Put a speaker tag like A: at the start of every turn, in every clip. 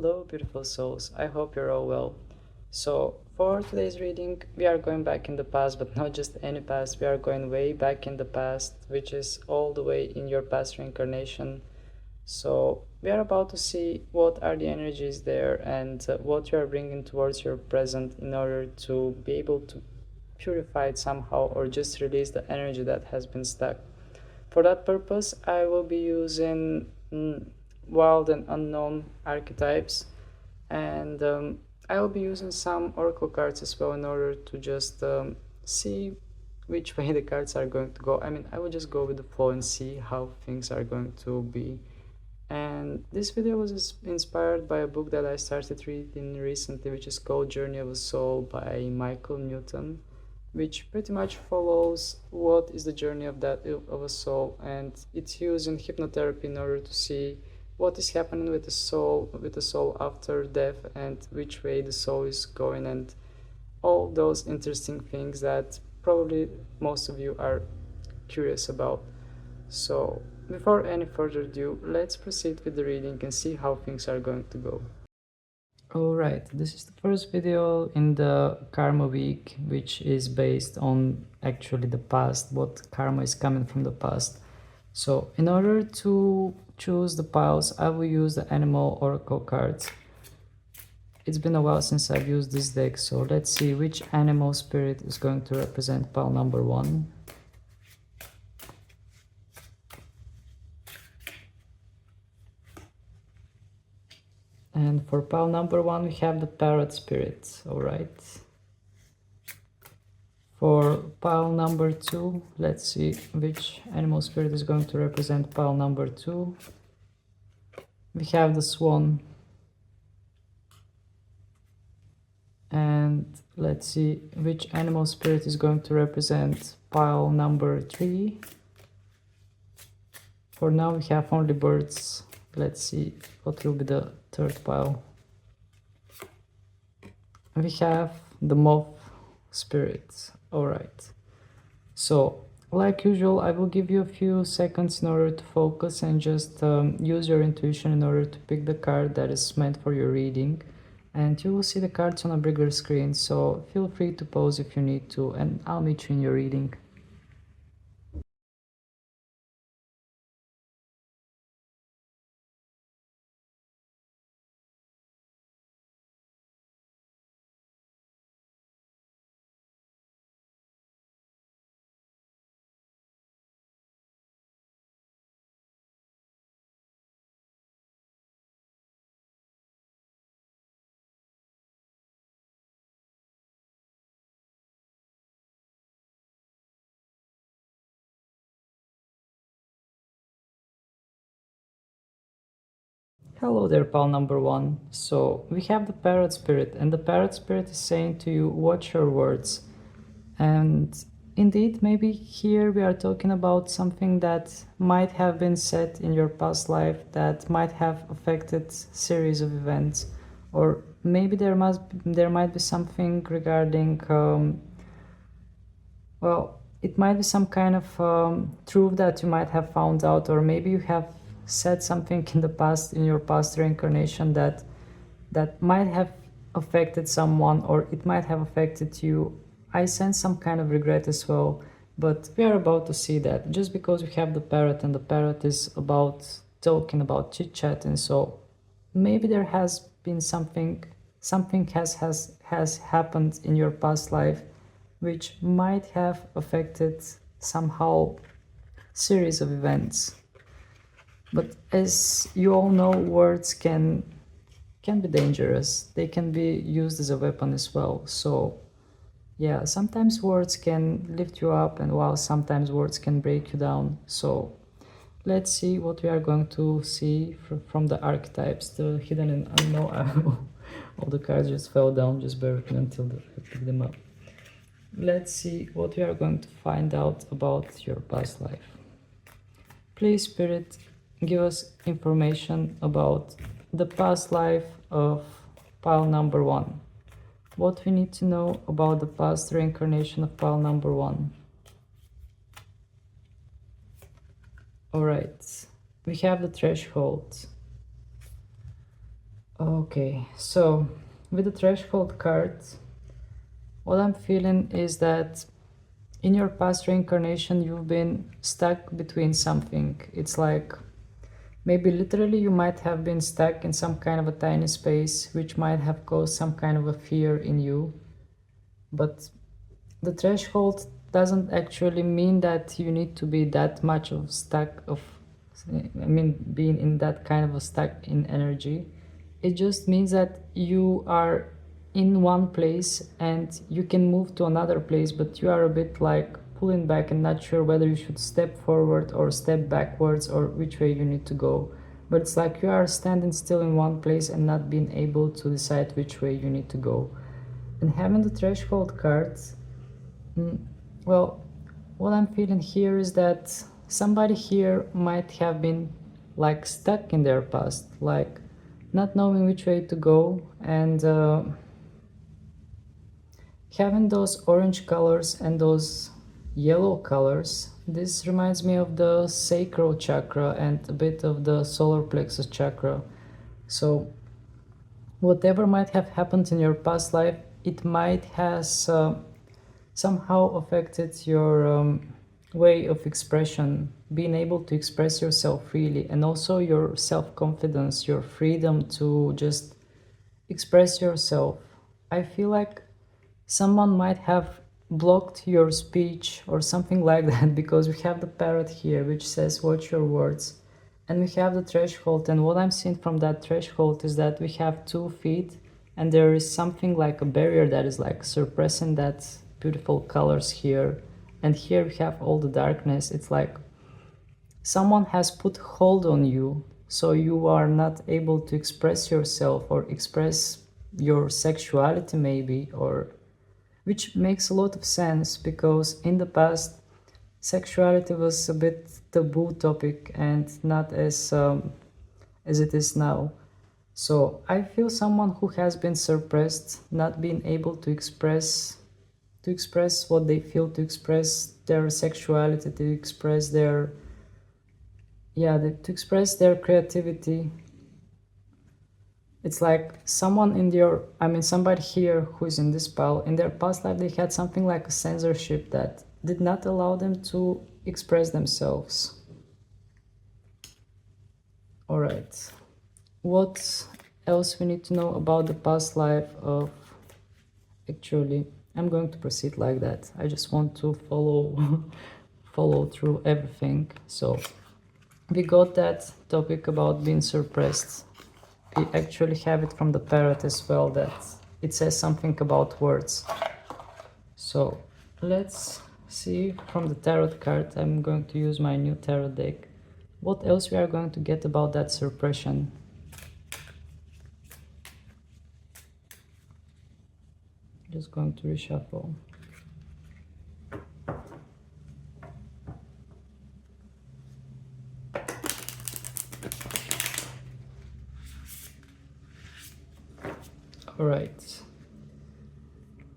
A: Hello, beautiful souls. I hope you're all well. So, for today's reading, we are going back in the past, but not just any past. We are going way back in the past, which is all the way in your past reincarnation. So, we are about to see what are the energies there and what you are bringing towards your present in order to be able to purify it somehow or just release the energy that has been stuck. For that purpose, I will be using wild and unknown archetypes, and I will be using some oracle cards as well in order to just see which way the cards are going to go. I mean, I will just go with the flow and see how things are going to be. And this video was inspired by a book that I started reading recently, which is called Journey of a Soul by Michael Newton, which pretty much follows what is the journey of a soul, and it's used in hypnotherapy in order to see what is happening with the soul after death and which way the soul is going, and all those interesting things that probably most of you are curious about. So before any further ado, let's proceed with the reading and see how things are going to go. Alright, this is the first video in the karma week, which is based on actually the past, what karma is coming from the past. So in order to choose the piles, I will use the animal oracle cards. It's been a while since I've used this deck, so let's see which animal spirit is going to represent pile number 1. And for pile number 1 we have the Parrot spirit, alright. For pile number 2, let's see which animal spirit is going to represent pile number 2. We have the Swan. And let's see which animal spirit is going to represent pile number 3. For now we have only birds. Let's see what will be the third pile. We have the Moth spirit. Alright. So, like usual, I will give you a few seconds in order to focus and just use your intuition in order to pick the card that is meant for your reading. And you will see the cards on a bigger screen, so feel free to pause if you need to, and I'll meet you in your reading. Hello there, pal number 1. So we have the Parrot spirit, and the Parrot spirit is saying to you, watch your words. And indeed, maybe here we are talking about something that might have been said in your past life that might have affected series of events, or maybe there might be something regarding well, it might be some kind of truth that you might have found out, or maybe you have said something in the past, in your past reincarnation, that might have affected someone, or it might have affected you. I sense some kind of regret as well, but we are about to see that. Just because we have the Parrot, and the Parrot is about talking, about chit-chat, and so maybe there has been something has happened in your past life which might have affected somehow series of events. But as you all know, words can be dangerous. They can be used as a weapon as well. So yeah, sometimes words can lift you up, and while sometimes words can break you down. So let's see what we are going to see from the archetypes, the hidden and unknown. All the cards just fell down, just bear with me until I pick them up. Let's see what we are going to find out about your past life. Please, Spirit, give us information about the past life of pile number 1. What we need to know about the past reincarnation of pile number 1. Alright, we have the threshold. Okay, so with the threshold card, what I'm feeling is that in your past reincarnation, you've been stuck between something. It's like maybe literally you might have been stuck in some kind of a tiny space, which might have caused some kind of a fear in you. But the threshold doesn't actually mean that you need to be that much of stuck of, I mean, being in that kind of a stuck in energy. It just means that you are in one place and you can move to another place, but you are a bit like pulling back and not sure whether you should step forward or step backwards or which way you need to go. But it's like you are standing still in one place and not being able to decide which way you need to go. And having the threshold cards, well, what I'm feeling here is that somebody here might have been like stuck in their past, like not knowing which way to go, and having those orange colors and those yellow colors. This reminds me of the sacral chakra and a bit of the solar plexus chakra. So whatever might have happened in your past life, it might has somehow affected your way of expression, being able to express yourself freely, and also your self-confidence, your freedom to just express yourself. I feel like someone might have blocked your speech or something like that, because we have the parrot here which says watch your words, and we have the threshold, and what I'm seeing from that threshold is that we have 2 feet and there is something like a barrier that is like suppressing that beautiful colors here, and here we have all the darkness. It's like someone has put hold on you, so you are not able to express yourself or express your sexuality maybe, or which makes a lot of sense because in the past sexuality was a bit taboo topic and not as it is now. So I feel someone who has been suppressed, not being able to express what they feel, to express their sexuality, to express their to express their creativity. It's like someone in somebody here who's in this pile, in their past life they had something like a censorship that did not allow them to express themselves. All right, what else we need to know about the past life of, actually I'm going to proceed like that. I just want to follow through everything. So we got that topic about being suppressed. We actually have it from the parrot as well, that it says something about words. So let's see from the tarot card. I'm going to use my new tarot deck. What else we are going to get about that suppression? Just going to reshuffle. All right.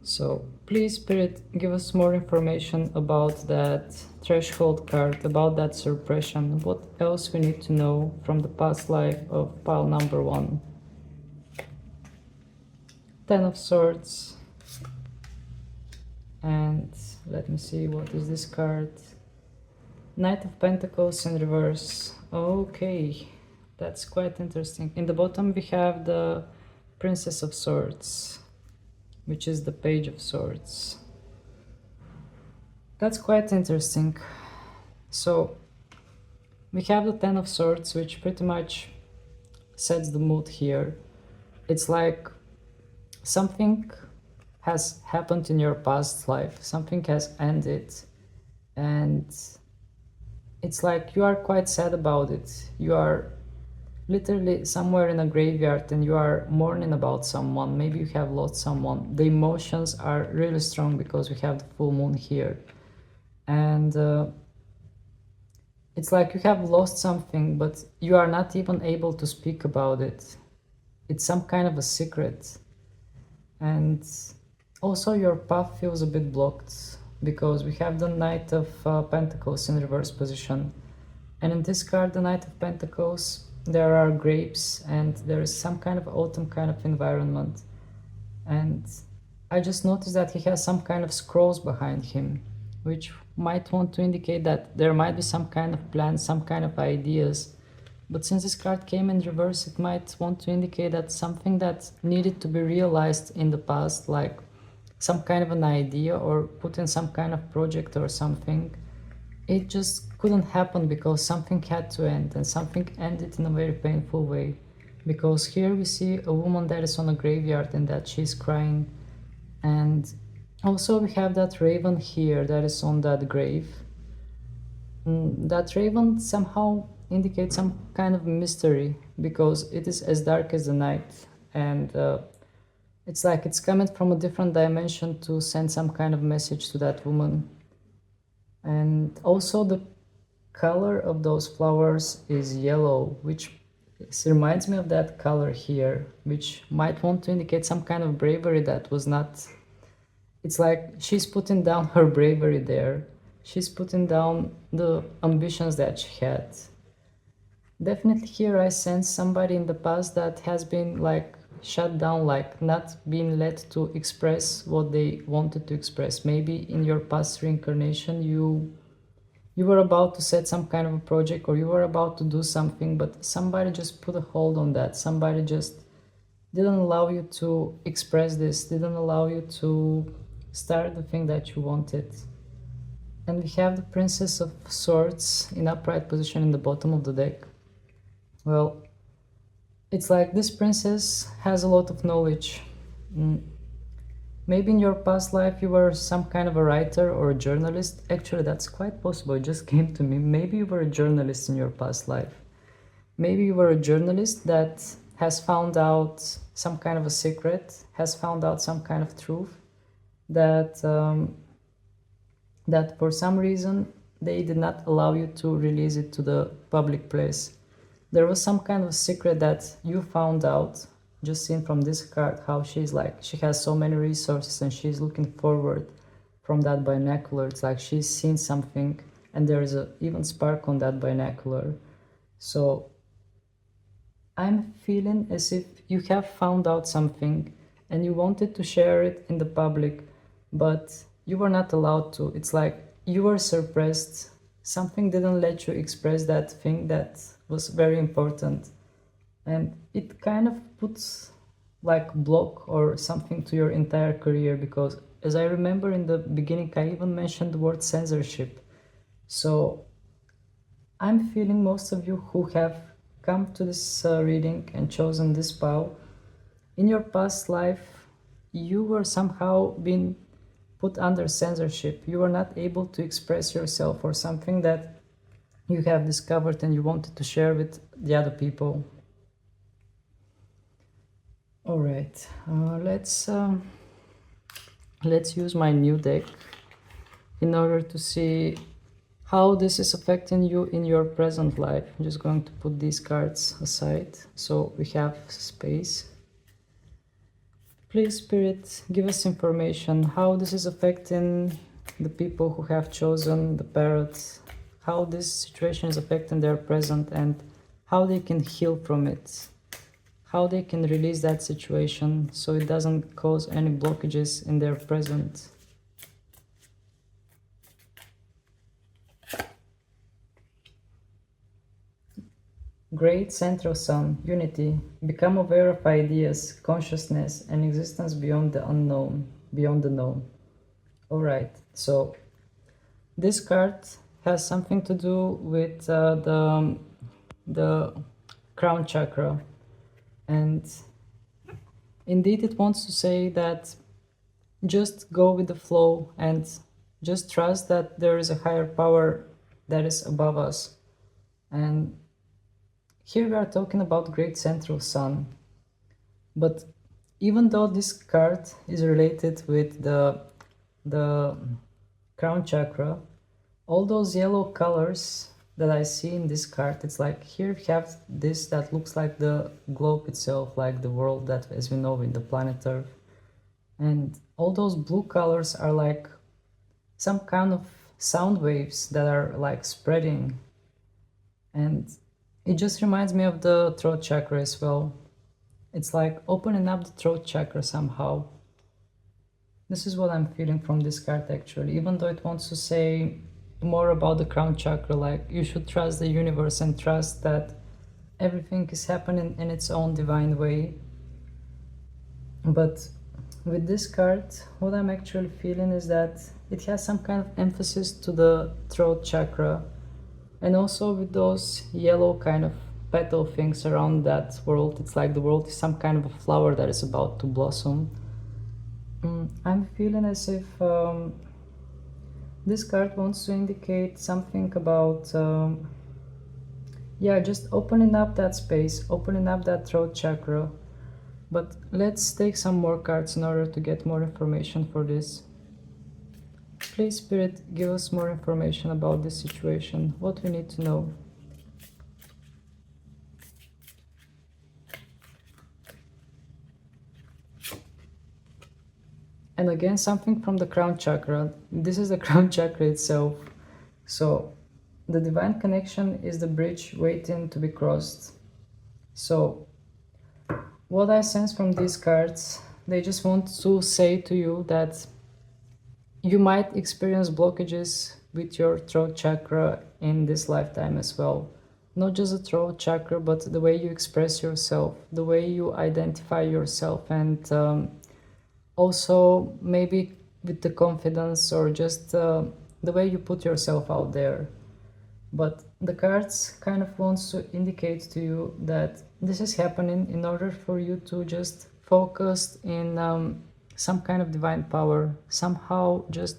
A: So please, Spirit, give us more information about that threshold card, about that suppression. What else we need to know from the past life of pile number 1? 10 of Swords. And let me see, what is this card? Knight of Pentacles in reverse. Okay, that's quite interesting. In the bottom we have the Princess of Swords, which is the Page of Swords. That's quite interesting. So we have the 10 of Swords, which pretty much sets the mood here. It's like something has happened in your past life, something has ended, and it's like you are quite sad about it. You are literally somewhere in a graveyard and you are mourning about someone. Maybe you have lost someone. The emotions are really strong because we have the full moon here, and it's like you have lost something, but you are not even able to speak about it. It's some kind of a secret. And also your path feels a bit blocked because we have the Knight of Pentacles in reverse position. And in this card, the Knight of Pentacles, there are grapes and there is some kind of autumn kind of environment. And I just noticed that he has some kind of scrolls behind him, which might want to indicate that there might be some kind of plans, some kind of ideas. But since this card came in reverse, it might want to indicate that something that needed to be realized in the past, like some kind of an idea or put in some kind of project or something, it just couldn't happen because something had to end, and something ended in a very painful way. Because here we see a woman that is on a graveyard and that she's crying, and also we have that raven here that is on that grave. That raven somehow indicates some kind of mystery because it is as dark as the night, and it's like it's coming from a different dimension to send some kind of message to that woman. And also the color of those flowers is yellow, which reminds me of that color here, which might want to indicate some kind of bravery that was not. It's like she's putting down her bravery there. She's putting down the ambitions that she had. Definitely here I sense somebody in the past that has been like shut down, like not being let to express what they wanted to express. Maybe in your past reincarnation you were about to set some kind of a project, or you were about to do something, but somebody just put a hold on that. Somebody just didn't allow you to express this, didn't allow you to start the thing that you wanted. And we have the Princess of Swords in upright position in the bottom of the deck. Well, it's like this princess has a lot of knowledge. Maybe in your past life you were some kind of a writer or a journalist. Actually, that's quite possible. It just came to me. Maybe you were a journalist in your past life. Maybe you were a journalist that has found out some kind of a secret, has found out some kind of truth that that for some reason they did not allow you to release it to the public place. There was some kind of secret that you found out, just seen from this card, how she's like, she has so many resources and she's looking forward from that binocular. It's like she's seen something and there is a even spark on that binocular. So I'm feeling as if you have found out something and you wanted to share it in the public, but you were not allowed to. It's like you were suppressed. Something didn't let you express that thing that was very important. And it kind of puts like block or something to your entire career, because as I remember in the beginning, I even mentioned the word censorship. So I'm feeling most of you who have come to this reading and chosen this pile, in your past life, you were somehow been put under censorship. You were not able to express yourself or something that you have discovered and you wanted to share with the other people. All right, let's use my new deck in order to see how this is affecting you in your present life. I'm just going to put these cards aside so we have space. Please, Spirit, give us information how this is affecting the people who have chosen the Parrot, how this situation is affecting their present and how they can heal from it, how they can release that situation so it doesn't cause any blockages in their present. Great Central Sun, Unity, become aware of ideas, consciousness, and existence beyond the unknown, beyond the known. Alright, so this card has something to do with the crown chakra, and indeed it wants to say that just go with the flow and just trust that there is a higher power that is above us. And here we are talking about Great Central Sun, but even though this card is related with the crown chakra, all those yellow colors that I see in this card, it's like here we have this that looks like the globe itself, like the world that as we know in the planet Earth. And all those blue colors are like some kind of sound waves that are like spreading. And It just reminds me of the throat chakra as well. It's like opening up the throat chakra somehow. This is what I'm feeling from this card actually, even though it wants to say more about the crown chakra, like you should trust the universe and trust that everything is happening in its own divine way. But with this card, what I'm actually feeling is that it has some kind of emphasis to the throat chakra, and also with those yellow kind of petal things around that world. It's like the world is some kind of a flower that is about to blossom. I'm feeling as if this card wants to indicate something about yeah, just opening up that space, opening up that throat chakra. But let's take some more cards in order to get more information for this. Please, Spirit, give us more information about this situation, what we need to know. And again, something from the crown chakra. This is the crown chakra itself. So the divine connection is the bridge waiting to be crossed. So what I sense from these cards, they just want to say to you that you might experience blockages with your throat chakra in this lifetime as well. Not just the throat chakra, but the way you express yourself, the way you identify yourself, and also maybe with the confidence or just the way you put yourself out there. But the cards kind of wants to indicate to you that this is happening in order for you to just focus in some kind of divine power, somehow just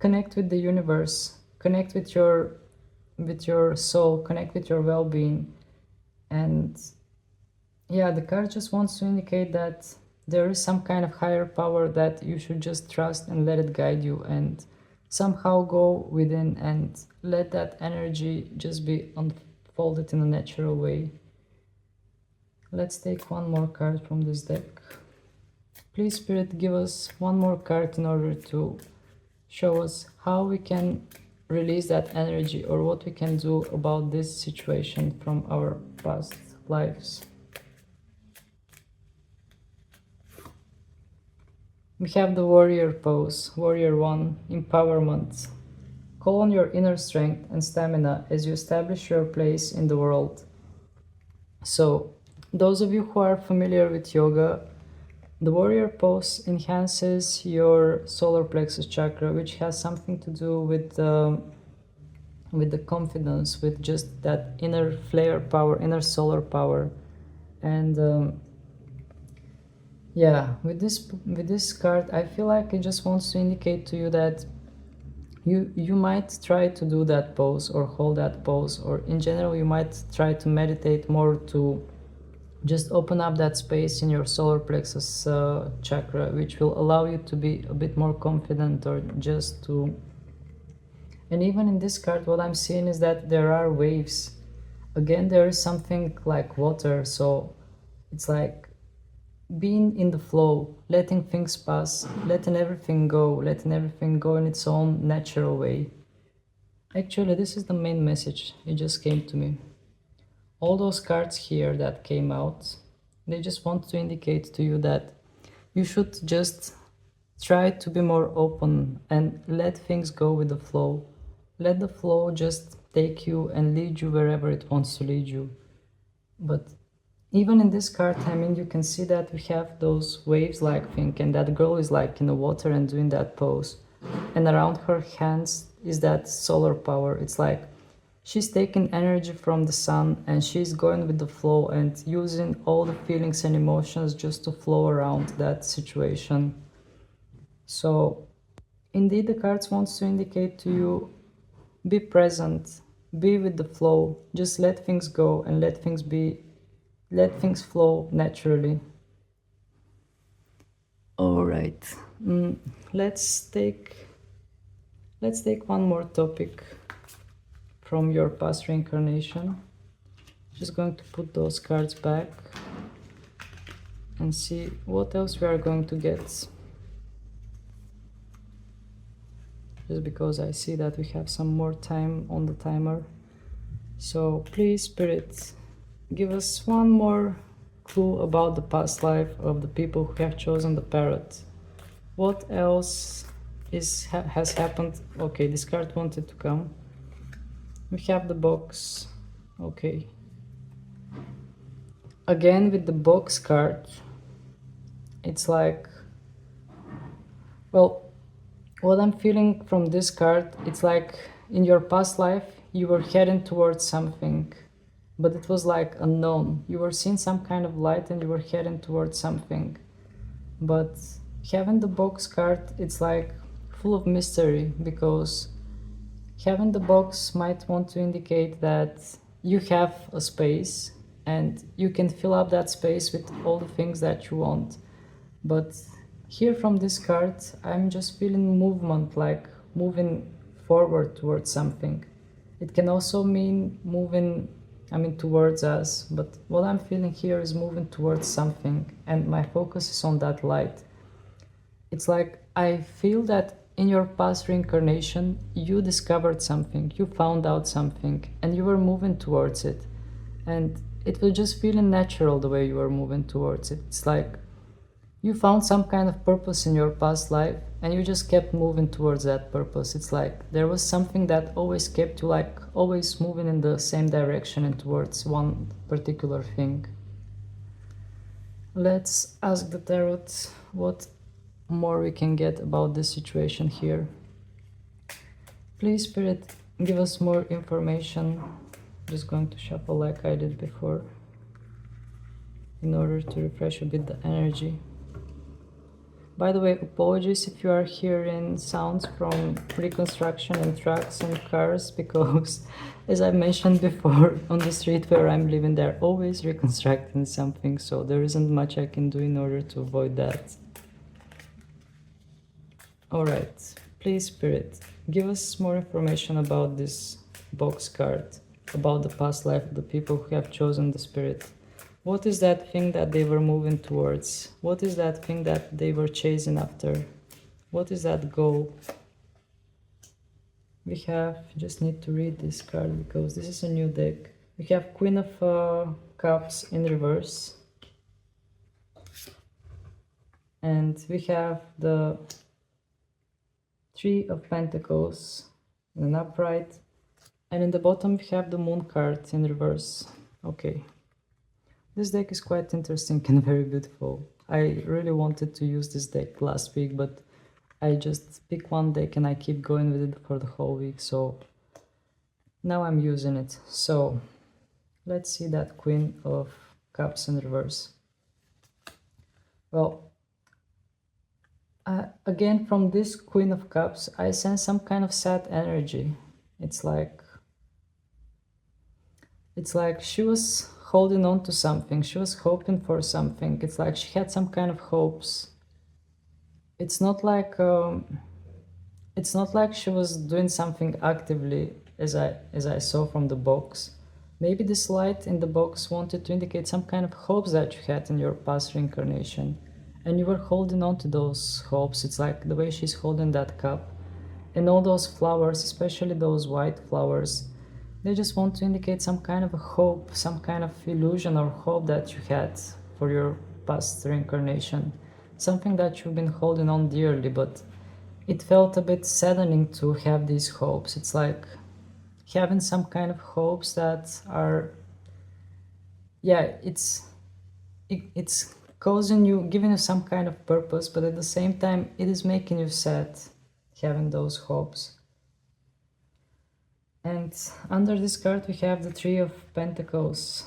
A: connect with the universe, connect with your soul, connect with your well-being. And yeah, the card just wants to indicate that there is some kind of higher power that you should just trust and let it guide you, and somehow go within and let that energy just be unfolded in a natural way. Let's take one more card from this deck. Please, Spirit, give us one more card in order to show us how we can release that energy, or what we can do about this situation from our past lives. We have the warrior pose, warrior 1, empowerment. Call on your inner strength and stamina as you establish your place in the world. So, those of you who are familiar with yoga, the warrior pose enhances your solar plexus chakra, which has something to do with the confidence, with just that inner flare power, inner solar power. And yeah, with this card, I feel like it just wants to indicate to you that you might try to do that pose or hold that pose, or in general you might try to meditate more to just open up that space in your solar plexus chakra, which will allow you to be a bit more confident, or just to... And even in this card, what I'm seeing is that there are waves. Again, there is something like water, so it's like being in the flow, letting things pass, letting everything go in its own natural way. Actually, this is the main message. It just came to me. All those cards here that came out, they just want to indicate to you that you should just try to be more open and let things go with the flow. Let the flow just take you and lead you wherever it wants to lead you. But even in this card, I mean, you can see that we have those waves-like thing, and that girl is like in the water and doing that pose. And around her hands is that solar power. It's like she's taking energy from the sun and she's going with the flow and using all the feelings and emotions just to flow around that situation. So indeed, the cards wants to indicate to you, be present, be with the flow, just let things go and let things be. Let things flow naturally. All right. Let's take one more topic from your past reincarnation. Just going to put those cards back and see what else we are going to get. Just because I see that we have some more time on the timer. So please, Spirit, give us one more clue about the past life of the people who have chosen the Parrot. What else has happened? Okay, this card wanted to come. We have the box. Okay. Again with the box card, it's like, well, what I'm feeling from this card, it's like in your past life you were heading towards something, but it was like unknown. You were seeing some kind of light and you were heading towards something. But having the box card, it's like full of mystery, because having the box might want to indicate that you have a space and you can fill up that space with all the things that you want. But here from this card, I'm just feeling movement, like moving forward towards something. It can also mean moving, towards us, but what I'm feeling here is moving towards something, and my focus is on that light. It's like I feel that in your past reincarnation, you discovered something, you found out something, and you were moving towards it. And it was just feeling natural the way you were moving towards it. It's like you found some kind of purpose in your past life and you just kept moving towards that purpose. It's like there was something that always kept you like always moving in the same direction and towards one particular thing. Let's ask the tarot what more we can get about this situation here. Please, Spirit, give us more information. Just going to shuffle like I did before in order to refresh a bit the energy. By the way, apologies if you are hearing sounds from reconstruction and trucks and cars, because as I mentioned before, on the street where I'm living, they're always reconstructing something, so there isn't much I can do in order to avoid that. Alright, please, Spirit, give us more information about this box card, about the past life of the people who have chosen the Spirit. What is that thing that they were moving towards? What is that thing that they were chasing after? What is that goal? We have, just need to read this card because this is a new deck. We have Queen of Cups in reverse. And we have the Three of Pentacles in an upright. And in the bottom we have the Moon card in reverse. Okay. This deck is quite interesting and very beautiful. I really wanted to use this deck last week, but I just pick one deck and I keep going with it for the whole week, so now I'm using it. So let's see that Queen of Cups in reverse. Well, again, from this Queen of Cups, I sense some kind of sad energy. It's like she was holding on to something, she was hoping for something. It's like she had some kind of hopes. It's not like she was doing something actively, as I saw from the box. Maybe this light in the box wanted to indicate some kind of hopes that you had in your past reincarnation, and you were holding on to those hopes. It's like the way she's holding that cup, and all those flowers, especially those white flowers, they just want to indicate some kind of a hope, some kind of illusion or hope that you had for your past reincarnation. Something that you've been holding on dearly, but it felt a bit saddening to have these hopes. It's like having some kind of hopes that are, yeah, it's causing you, giving you some kind of purpose, but at the same time it is making you sad, having those hopes. And under this card we have the Three of Pentacles.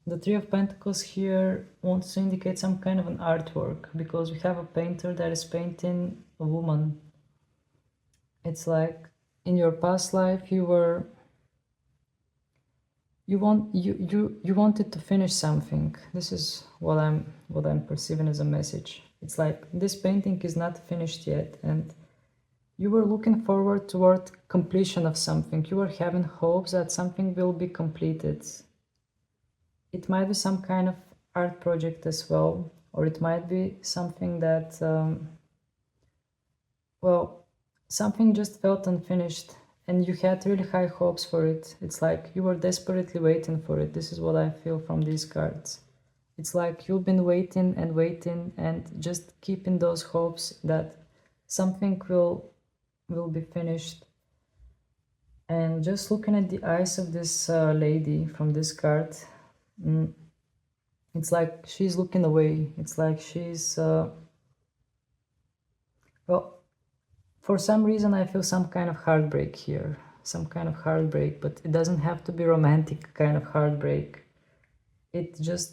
A: The Three of Pentacles here wants to indicate some kind of an artwork, because we have a painter that is painting a woman. It's like in your past life you wanted to finish something. This is what I'm perceiving as a message. It's like this painting is not finished yet, and you were looking forward toward completion of something. You were having hopes that something will be completed. It might be some kind of art project as well, or it might be something that, well, something just felt unfinished and you had really high hopes for it. It's like you were desperately waiting for it. This is what I feel from these cards. It's like you've been waiting and waiting and just keeping those hopes that something will be finished. And just looking at the eyes of this lady from this card, it's like she's looking away. It's like she's well, for some reason I feel some kind of heartbreak here, some kind of heartbreak, but it doesn't have to be romantic kind of heartbreak. It just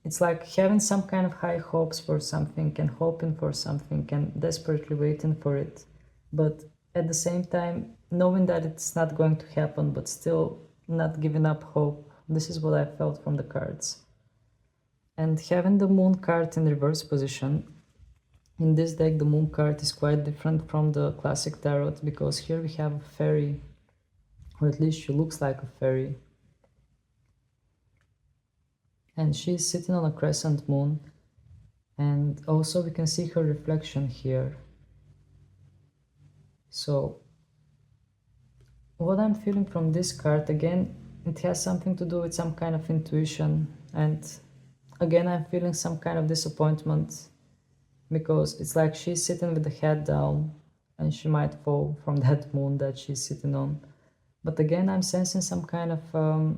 A: it's like having some kind of high hopes for something and hoping for something and desperately waiting for it, but at the same time knowing that it's not going to happen, but still not giving up hope. This is what I felt from the cards. And having the moon card in reverse position, in this deck the moon card is quite different from the classic tarot, because here we have a fairy, or at least she looks like a fairy. And she's sitting on a crescent moon, and also we can see her reflection here. So what I'm feeling from this card, again, it has something to do with some kind of intuition, and again I'm feeling some kind of disappointment, because it's like she's sitting with the head down and she might fall from that moon that she's sitting on. But again I'm sensing some kind of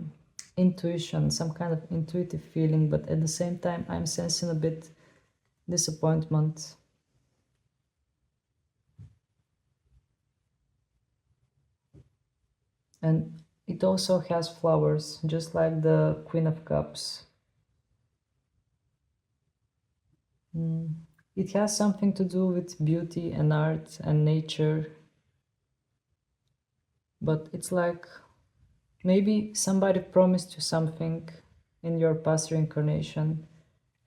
A: intuition, some kind of intuitive feeling, but at the same time I'm sensing a bit disappointment. And it also has flowers, just like the Queen of Cups. It has something to do with beauty and art and nature, but it's like maybe somebody promised you something in your past reincarnation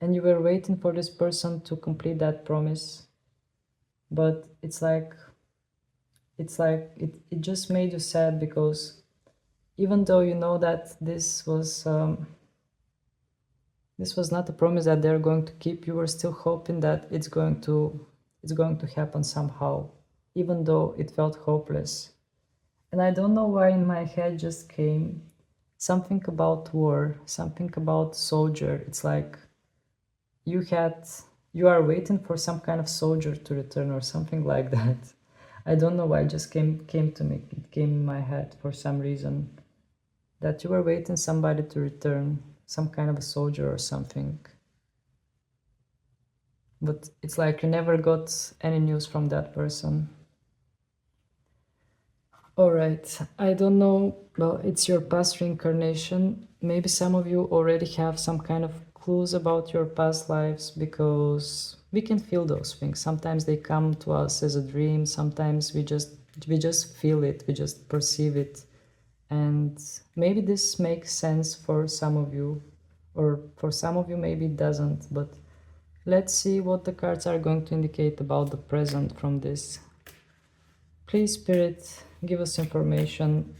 A: and you were waiting for this person to complete that promise, but it's like it just made you sad, because even though you know that this was not a promise that they're going to keep, you were still hoping that it's going to happen somehow, even though it felt hopeless. And I don't know why in my head just came something about war, something about soldier. It's like you are waiting for some kind of soldier to return or something like that. I don't know why, it just came to me. It came in my head for some reason, that you were waiting somebody to return, some kind of a soldier or something. But it's like you never got any news from that person. Alright, I don't know, well, it's your past reincarnation. Maybe some of you already have some kind of clues about your past lives, because we can feel those things. Sometimes they come to us as a dream, sometimes we just feel it, we just perceive it. And maybe this makes sense for some of you, or for some of you maybe it doesn't, but let's see what the cards are going to indicate about the present from this. Please, Spirit, give us information,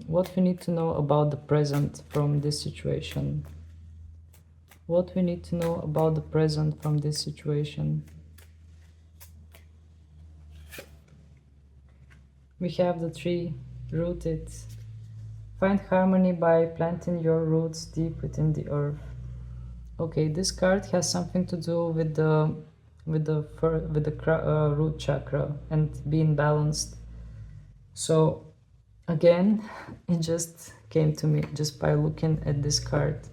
A: what we need to know about the present from this situation. What we need to know about the present from this situation. We have the tree, rooted. Find harmony by planting your roots deep within the earth. Okay, this card has something to do with the root chakra and being balanced. So again, it just came to me just by looking at this card.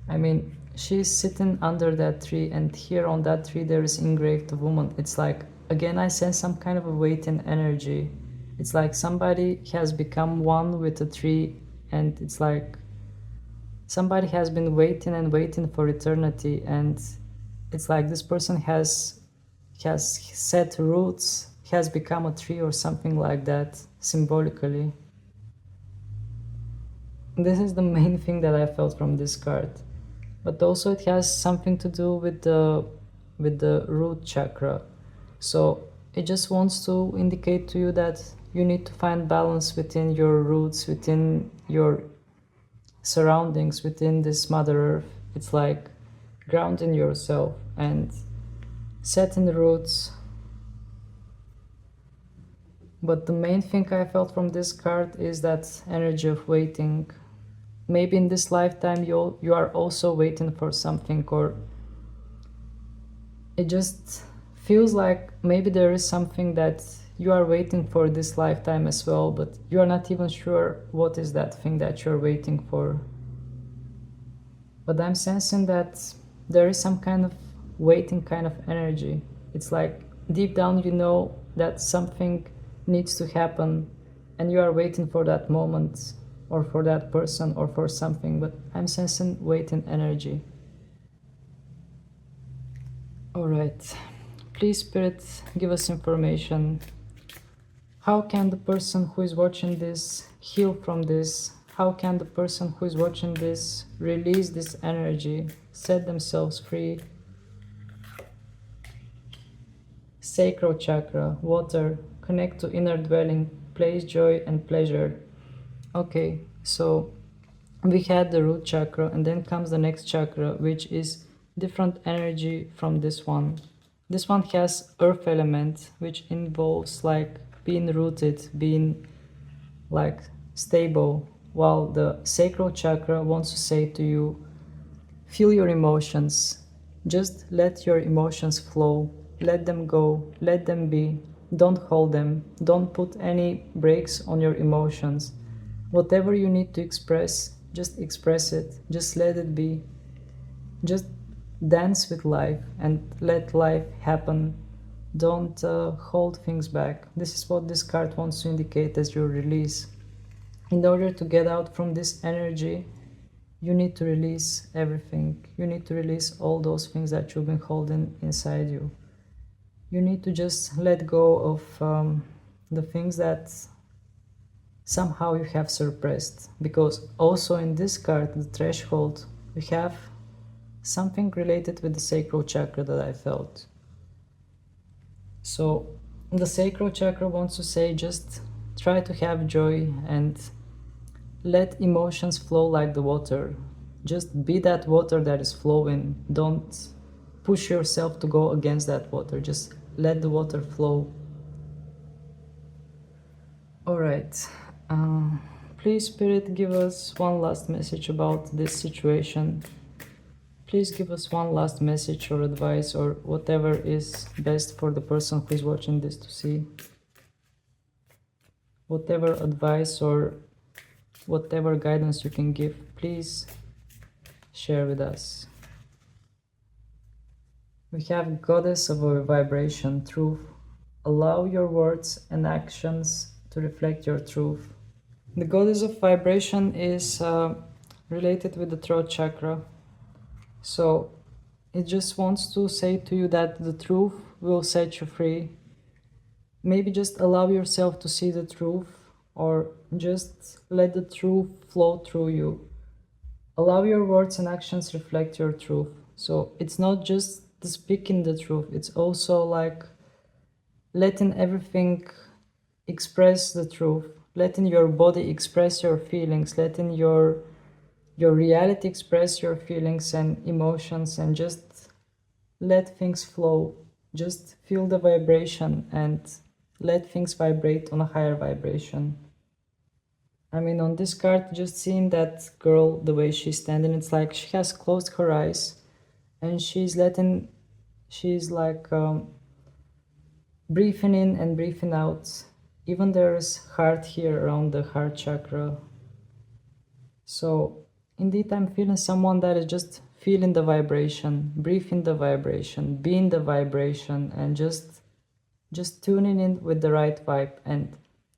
A: I mean, she's sitting under that tree, and here on that tree there is engraved a woman. It's like, again, I sense some kind of a waiting energy. It's like somebody has become one with the tree, and it's like somebody has been waiting and waiting for eternity, and it's like this person has set roots, has become a tree or something like that, symbolically. This is the main thing that I felt from this card. But also it has something to do with the root chakra. So it just wants to indicate to you that you need to find balance within your roots, within your surroundings, within this Mother Earth. It's like grounding yourself and setting the roots. But the main thing I felt from this card is that energy of waiting. Maybe in this lifetime you are also waiting for something, or it just feels like maybe there is something that you are waiting for this lifetime as well, but you are not even sure what is that thing that you're waiting for. But I'm sensing that there is some kind of waiting kind of energy. It's like deep down you know that something needs to happen and you are waiting for that moment or for that person or for something, but I'm sensing waiting energy. All right, please Spirit, give us information. How can the person who is watching this heal from this? How can the person who is watching this release this energy, set themselves free? Sacral chakra, water, connect to inner dwelling, place joy and pleasure. Okay, so we had the root chakra, and then comes the next chakra, which is different energy from this one. This one has earth element, which involves like being rooted, being like stable, while the sacral chakra wants to say to you, feel your emotions, just let your emotions flow, let them go, let them be, don't hold them, don't put any brakes on your emotions. Whatever you need to express, just express it, just let it be, just dance with life and let life happen. Don't hold things back. This is what this card wants to indicate as your release. In order to get out from this energy, you need to release everything. You need to release all those things that you've been holding inside you. You need to just let go of the things that somehow you have suppressed. Because also in this card, the threshold, we have something related with the sacral chakra that I felt. So the sacral chakra wants to say just try to have joy and let emotions flow like the water. Just be that water that is flowing. Don't push yourself to go against that water. Just let the water flow. All right. Please, Spirit, give us one last message about this situation. Please give us one last message or advice or whatever is best for the person who is watching this to see. Whatever advice or whatever guidance you can give, please share with us. We have Goddess of a Vibration, Truth. Allow your words and actions to reflect your truth. The Goddess of Vibration is related with the throat chakra. So it just wants to say to you that the truth will set you free. Maybe just allow yourself to see the truth, or just let the truth flow through you. Allow your words and actions reflect your truth. So it's not just speaking the truth, it's also like letting everything express the truth, letting your body express your feelings, letting your reality express your feelings and emotions, and just let things flow. Just feel the vibration and let things vibrate on a higher vibration. I mean, on this card, just seeing that girl, the way she's standing, it's like she has closed her eyes and she's like breathing in and breathing out. Even there's heart here around the heart chakra. So indeed, I'm feeling someone that is just feeling the vibration, breathing the vibration, being the vibration, and just tuning in with the right vibe, and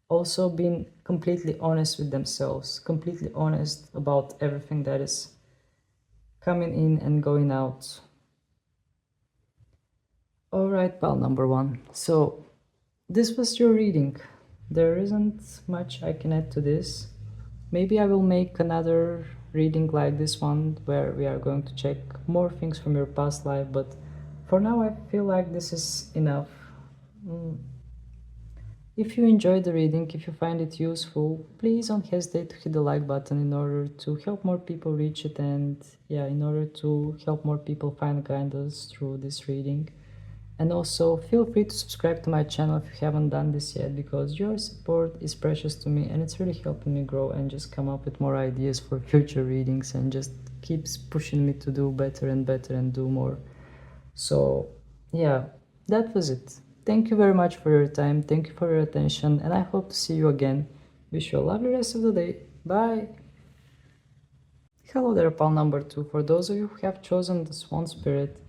A: also being completely honest with themselves, completely honest about everything that is coming in and going out. All right, pal number one. So this was your reading. There isn't much I can add to this. Maybe I will make another reading like this one where we are going to check more things from your past life, but for now I feel like this is enough. If you enjoyed the reading, if you find it useful, please don't hesitate to hit the like button in order to help more people reach it, and in order to help more people find guidance through this reading. And also feel free to subscribe to my channel if you haven't done this yet, because your support is precious to me and it's really helping me grow and just come up with more ideas for future readings and just keeps pushing me to do better and better and do more. So yeah, that was it. Thank you very much for your time. Thank you for your attention, and I hope to see you again. Wish you a lovely rest of the day. Bye. Hello there, pal number 2. For those of you who have chosen the Swan Spirit,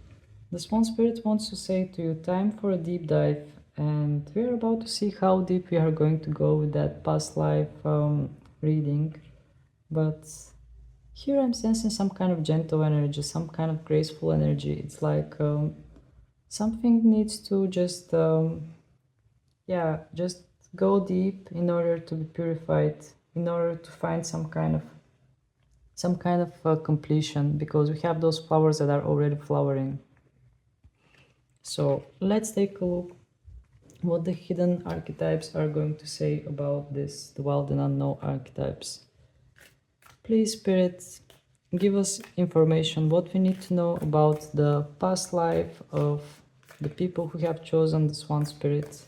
A: the Swan Spirit wants to say to you, time for a deep dive, and we are about to see how deep we are going to go with that past life reading. But here I'm sensing some kind of gentle energy, some kind of graceful energy. It's like something needs to just just go deep in order to be purified, in order to find some kind of completion, because we have those flowers that are already flowering. So let's take a look what the hidden archetypes are going to say about this, the wild and unknown archetypes. Please, Spirit, give us information, what we need to know about the past life of the people who have chosen the Swan Spirit,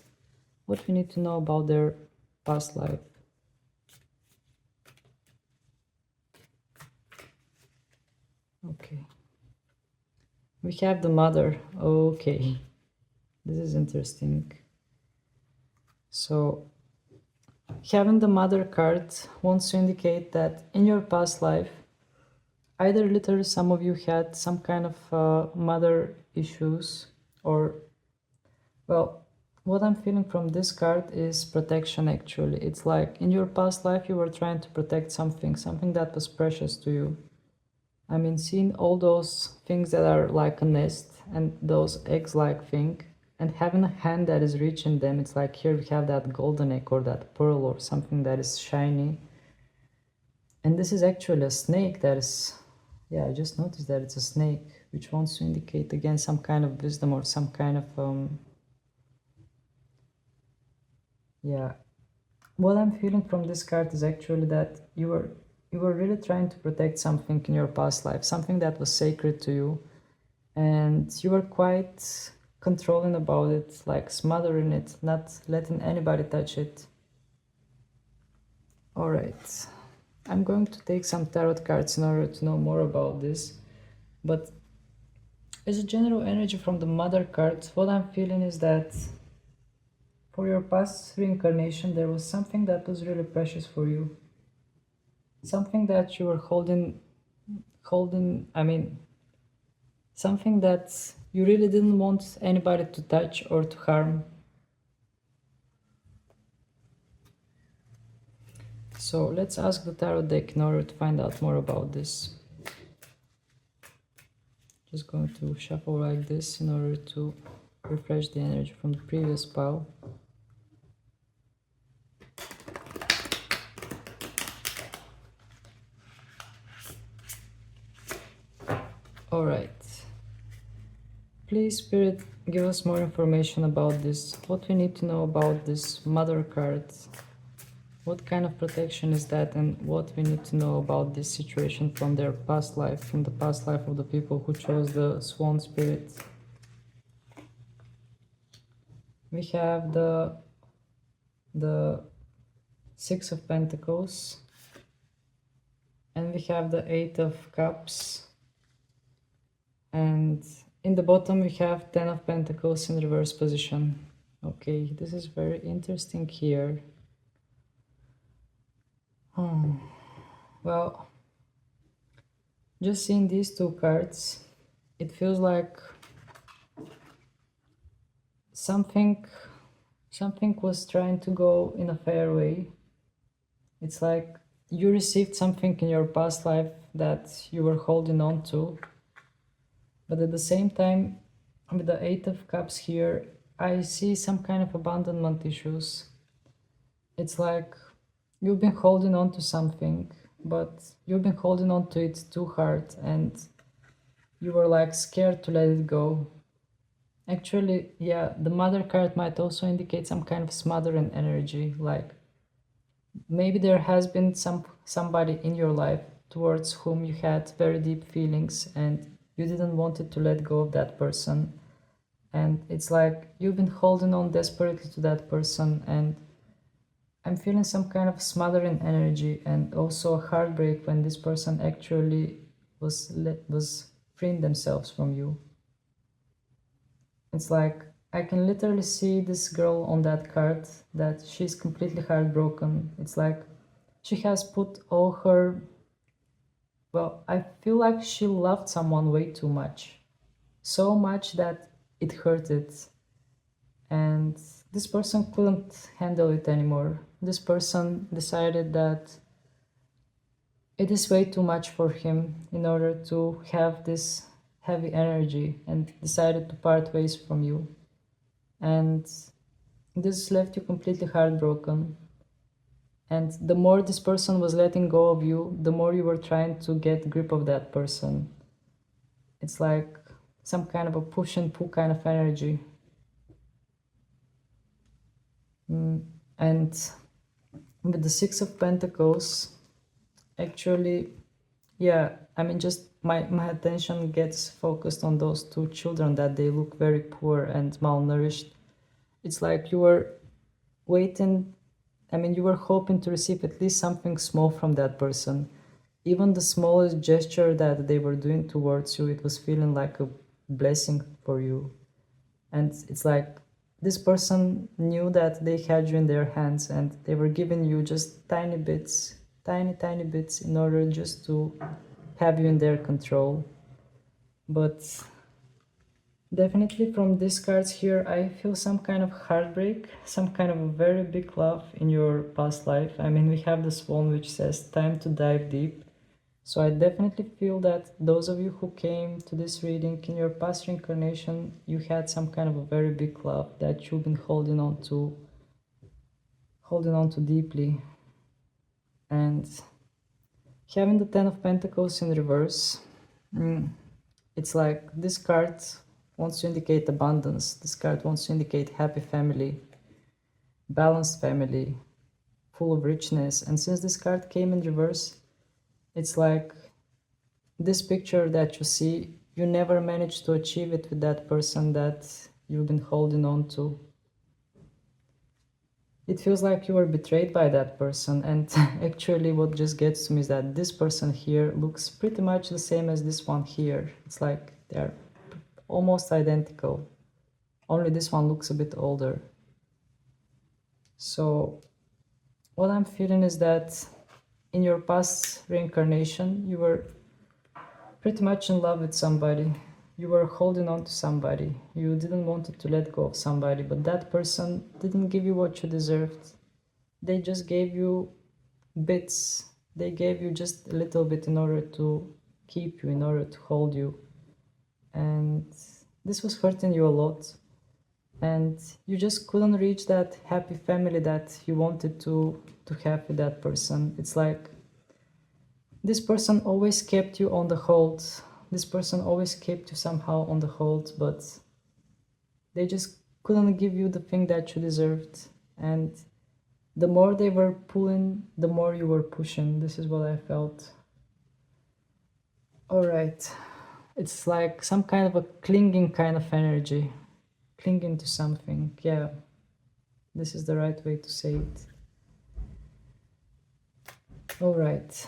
A: what we need to know about their past life. Okay. We have the mother. Okay. This is interesting. So, having the mother card wants to indicate that in your past life, either literally some of you had some kind of mother issues, or, well, what I'm feeling from this card is protection actually. It's like in your past life you were trying to protect something that was precious to you. I mean, seeing all those things that are like a nest and those eggs-like thing, and having a hand that is reaching them, it's like here we have that golden egg or that pearl or something that is shiny. And this is actually a snake that is, yeah, I just noticed that it's a snake, which wants to indicate again some kind of wisdom or some kind of, yeah. What I'm feeling from this card is actually that you were really trying to protect something in your past life, something that was sacred to you, and you were quite controlling about it, like smothering it, not letting anybody touch it. All right, I'm going to take some tarot cards in order to know more about this, but as a general energy from the mother card, what I'm feeling is that for your past reincarnation there was something that was really precious for you, something that you were holding, I mean, something that you really didn't want anybody to touch or to harm. So let's ask the tarot deck in order to find out more about this. Just going to shuffle like this in order to refresh the energy from the previous pile. All right. Please, Spirit, give us more information about this. What we need to know about this mother card. What kind of protection is that, and what we need to know about this situation from their past life, from the past life of the people who chose the Swan Spirit. We have the Six of Pentacles, and we have the Eight of Cups, and in the bottom we have 10 of Pentacles in reverse position. Okay, this is very interesting here. Well, just seeing these two cards, it feels like something was trying to go in a fair way. It's like you received something in your past life that you were holding on to, but at the same time, with the Eight of Cups here, I see some kind of abandonment issues. It's like you've been holding on to something, but you've been holding on to it too hard, and you were like scared to let it go. Actually, yeah, the mother card might also indicate some kind of smothering energy, like maybe there has been somebody in your life towards whom you had very deep feelings and you didn't want it to let go of that person, And it's like you've been holding on desperately to that person, and I'm feeling some kind of smothering energy and also a heartbreak when this person actually was freeing themselves from you. It's like I can literally see this girl on that card that she's completely heartbroken. It's like she has put all her, well, I feel like she loved someone way too much. So much that it hurted. And this person couldn't handle it anymore. This person decided that it is way too much for him in order to have this heavy energy and decided to part ways from you. And this left you completely heartbroken. And the more this person was letting go of you, the more you were trying to get grip of that person. It's like some kind of a push and pull kind of energy. And with the Six of Pentacles, actually, yeah, I mean, just my attention gets focused on those two children that they look very poor and malnourished. It's like you were waiting, I mean, you were hoping to receive at least something small from that person. Even the smallest gesture that they were doing towards you, it was feeling like a blessing for you. And it's like this person knew that they had you in their hands and they were giving you just tiny bits, tiny bits in order just to have you in their control. But definitely from these cards here, I feel some kind of heartbreak, some kind of a very big love in your past life. I mean, we have the Swan, which says time to dive deep. So I definitely feel that those of you who came to this reading in your past reincarnation, you had some kind of a very big love that you've been holding on to deeply. And having the Ten of Pentacles in reverse, it's like this card wants to indicate abundance. This card wants to indicate happy family, balanced family, full of richness. And since this card came in reverse, it's like this picture that you see, you never managed to achieve it with that person that you've been holding on to. It feels like you were betrayed by that person, and actually what just gets to me is that this person here looks pretty much the same as this one here. It's like they're almost identical, only this one looks a bit older. So what I'm feeling is that in your past reincarnation, you were pretty much in love with somebody. You were holding on to somebody. You didn't want to let go of somebody, but that person didn't give you what you deserved. They just gave you bits. They gave you just a little bit in order to keep you, in order to hold you. And this was hurting you a lot. And you just couldn't reach that happy family that you wanted to have with that person. It's like this person always kept you on the hold. This person always kept you somehow on the hold, but they just couldn't give you the thing that you deserved. And the more they were pulling, the more you were pushing. This is what I felt. All right. It's like some kind of a clinging kind of energy. Clinging to something. Yeah. This is the right way to say it. All right.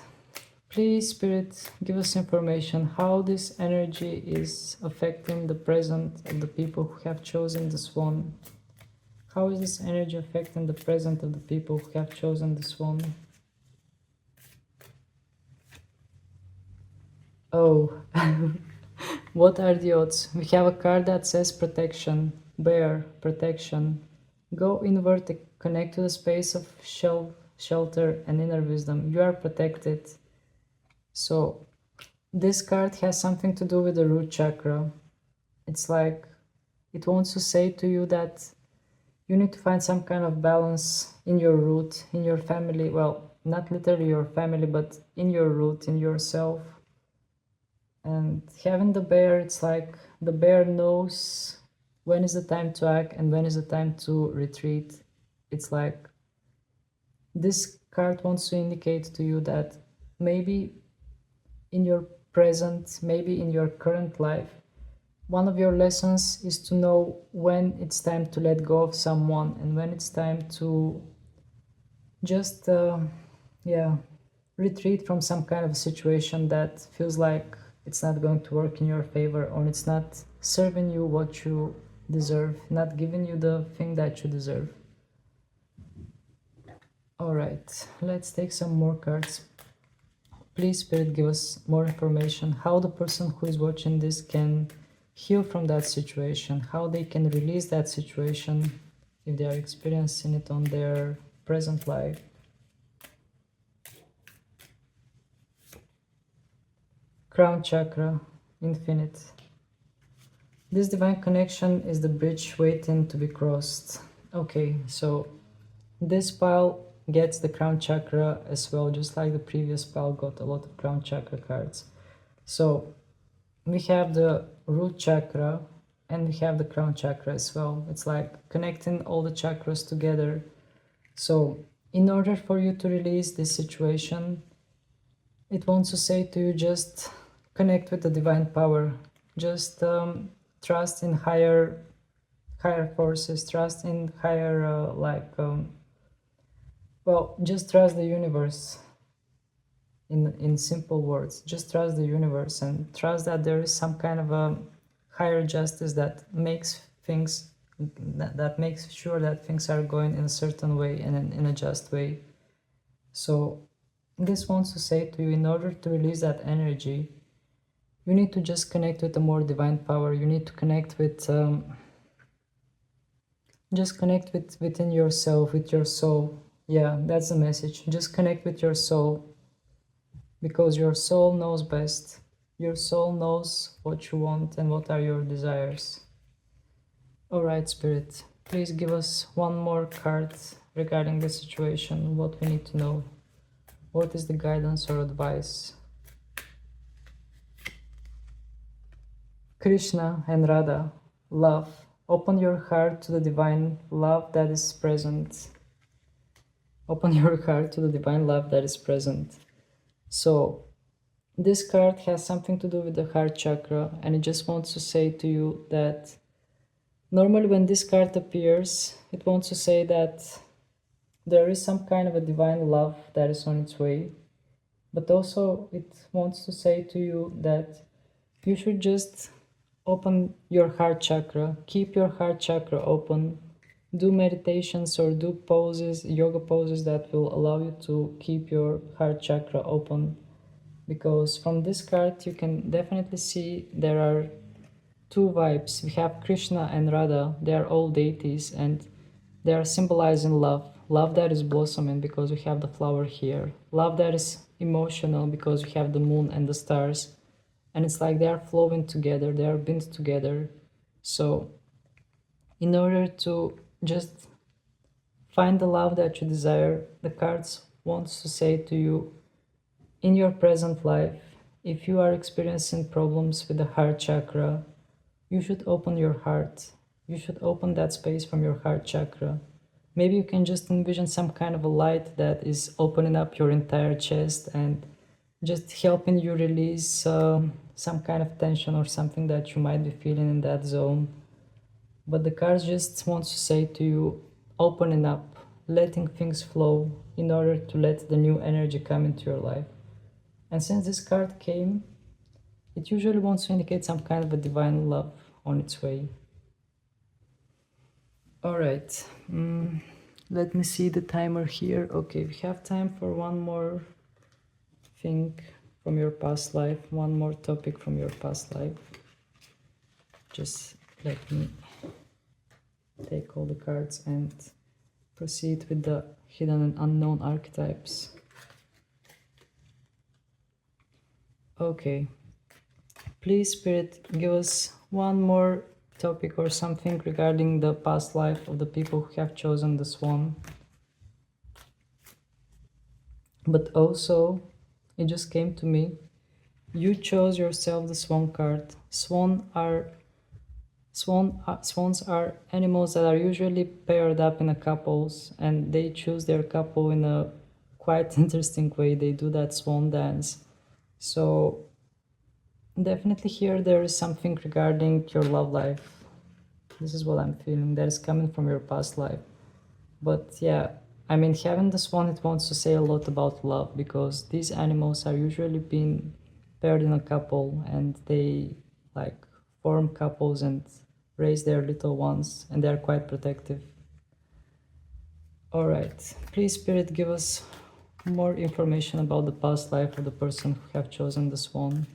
A: Please, Spirit, give us information how this energy is affecting the present of the people who have chosen the Swan. How is this energy affecting the present of the people who have chosen the Swan? Oh, what are the odds? We have a card that says protection, bear, protection. Go inward, connect to the space of shelter and inner wisdom. You are protected. So this card has something to do with the root chakra. It's like it wants to say to you that you need to find some kind of balance in your root, in your family. Well, not literally your family, but in your root, in yourself. And having the bear, it's like the bear knows when is the time to act and when is the time to retreat. It's like this card wants to indicate to you that maybe in your present, maybe in your current life, one of your lessons is to know when it's time to let go of someone and when it's time to just yeah, retreat from some kind of situation that feels like it's not going to work in your favor, or it's not serving you what you deserve, not giving you the thing that you deserve. All right, let's take some more cards. Please, Spirit, give us more information how the person who is watching this can heal from that situation, how they can release that situation if they are experiencing it on their present life. Crown chakra, infinite. This divine connection is the bridge waiting to be crossed. Okay, so this pile gets the crown chakra as well, just like the previous pile got a lot of crown chakra cards. So we have the root chakra and we have the crown chakra as well. It's like connecting all the chakras together. So in order for you to release this situation, it wants to say to you, just connect with the divine power, just trust in higher forces, trust in higher well, just trust the universe. In simple words, just trust the universe and trust that there is some kind of a higher justice that makes things, that makes sure that things are going in a certain way and in a just way. So this wants to say to you, in order to release that energy, you need to just connect with a more divine power. You need to connect with just connect with within yourself, with your soul. Yeah, that's the message. Just connect with your soul, because your soul knows best. Your soul knows what you want and what are your desires. All right, Spirit, please give us one more card regarding the situation, what we need to know. What is the guidance or advice? Krishna and Radha, love. Open your heart to the divine love that is present. Open your heart to the divine love that is present. So this card has something to do with the heart chakra, and it just wants to say to you that normally when this card appears, it wants to say that there is some kind of a divine love that is on its way, but also it wants to say to you that you should just open your heart chakra, keep your heart chakra open, do meditations or do poses, yoga poses that will allow you to keep your heart chakra open. Because from this card you can definitely see there are two vibes. We have Krishna and Radha, they are all deities and they are symbolizing love. Love that is blossoming because we have the flower here. Love that is emotional because we have the moon and the stars. And it's like they are flowing together, they are bind together. So in order to just find the love that you desire, the cards wants to say to you, in your present life, if you are experiencing problems with the heart chakra, you should open your heart. You should open that space from your heart chakra. Maybe you can just envision some kind of a light that is opening up your entire chest and just helping you release some kind of tension or something that you might be feeling in that zone. But the cards just wants to say to you, opening up, letting things flow in order to let the new energy come into your life. And since this card came, it usually wants to indicate some kind of a divine love on its way. All right, let me see the timer here. Okay, we have time for one more thing from your past life, one more topic from your past life. Just let me take all the cards and proceed with the hidden and unknown archetypes. Okay, please, Spirit, give us one more topic or something regarding the past life of the people who have chosen the Swan. But also, it just came to me, you chose yourself the Swan card. Swans are animals that are usually paired up in a couples, and they choose their couple in a quite interesting way. They do that swan dance. So Definitely here there is something regarding your love life. This is what I'm feeling. That is coming from your past life. But yeah, I mean, having the swan, it wants to say a lot about love, because these animals are usually being paired in a couple, and they like form couples and raise their little ones, and they're quite protective. All right, please Spirit, give us more information about the past life of the person who have chosen the swan.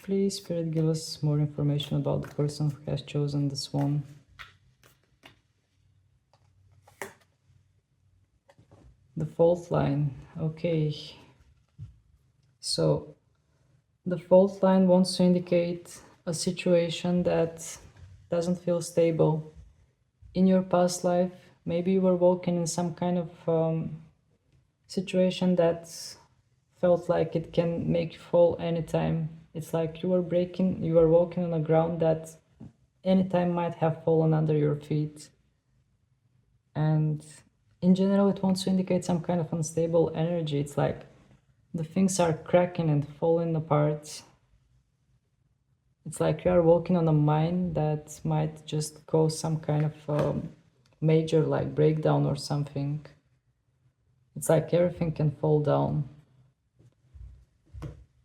A: Please Spirit, give us more information about the person who has chosen the swan. The fault line, okay. So the fault line wants to indicate a situation that doesn't feel stable. In your past life, maybe you were walking in some kind of situation that felt like it can make you fall anytime. It's like you were walking on a ground that anytime might have fallen under your feet. And in general, it wants to indicate some kind of unstable energy. It's like the things are cracking and falling apart. It's like you are walking on a mine that might just cause some kind of major like breakdown or something. It's like everything can fall down.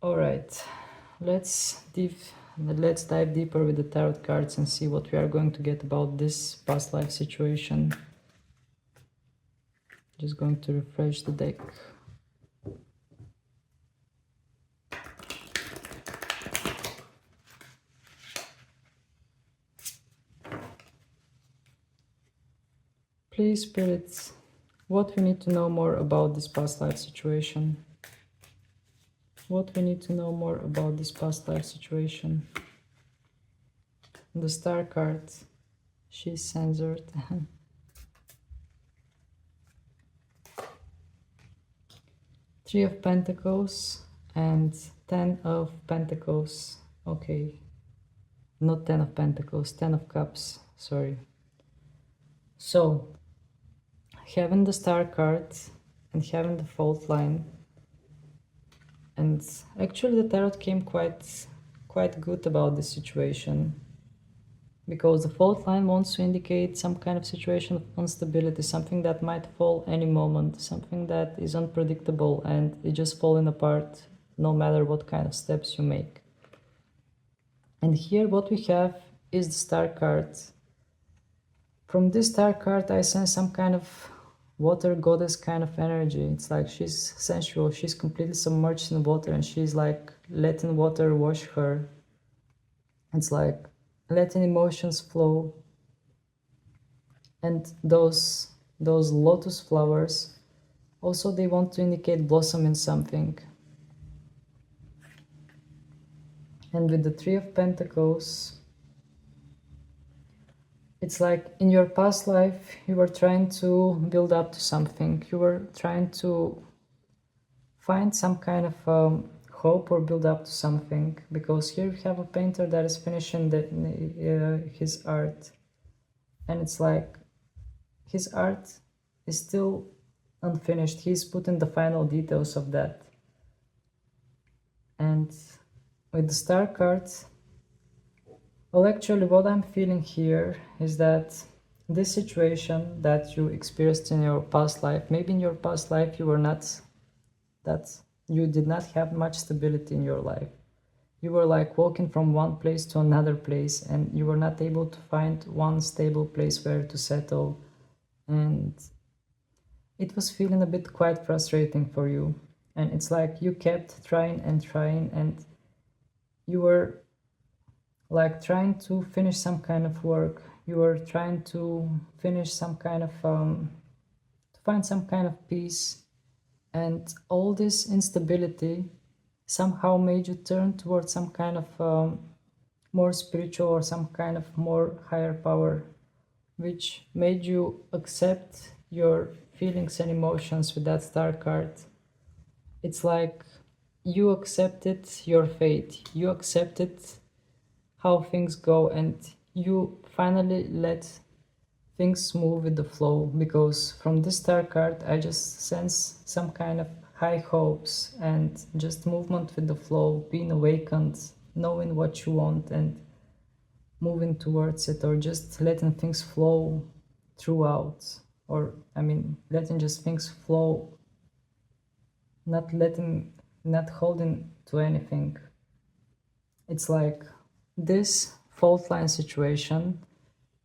A: All right, let's dive deeper with the tarot cards and see what we are going to get about this past life situation. Just going to refresh the deck. Please, spirits, what we need to know more about this past life situation. What we need to know more about this past life situation. The star card, she's censored. Three of Pentacles and 10 of Pentacles. Okay, not 10 of Pentacles, 10 of Cups, sorry. So, having the star card and having the fault line, and actually the tarot came quite good about this situation, because the fault line wants to indicate some kind of situation of instability, something that might fall any moment, something that is unpredictable and it's just falling apart no matter what kind of steps you make. And here what we have is the star card. From this star card I sense some kind of water goddess kind of energy. It's like she's sensual, she's completely submerged in water, and she's like letting water wash her. It's like letting emotions flow. And those lotus flowers also, they want to indicate blossoming something. And with the Three of Pentacles, it's like in your past life you were trying to build up to something, you were trying to find some kind of hope or build up to something, because here you have a painter that is finishing his art, and it's like his art is still unfinished. He's putting the final details of that. And with the star cards, well, actually what I'm feeling here is that this situation that you experienced in your past life, maybe in your past life you were not, that you did not have much stability in your life. You were like walking from one place to another place, and you were not able to find one stable place where to settle. And it was feeling a bit quite frustrating for you. And it's like you kept trying and trying, and you were like trying to finish some kind of work. You were trying to finish some kind of to find some kind of peace. And all this instability somehow made you turn towards some kind of more spiritual or some kind of more higher power, which made you accept your feelings and emotions with that star card. It's like you accepted your fate, you accepted how things go, and you finally let things move with the flow. Because from this star card I just sense some kind of high hopes and just movement with the flow, being awakened, knowing what you want and moving towards it, or just letting things flow throughout, or letting just things flow, not holding to anything. It's like this fault line situation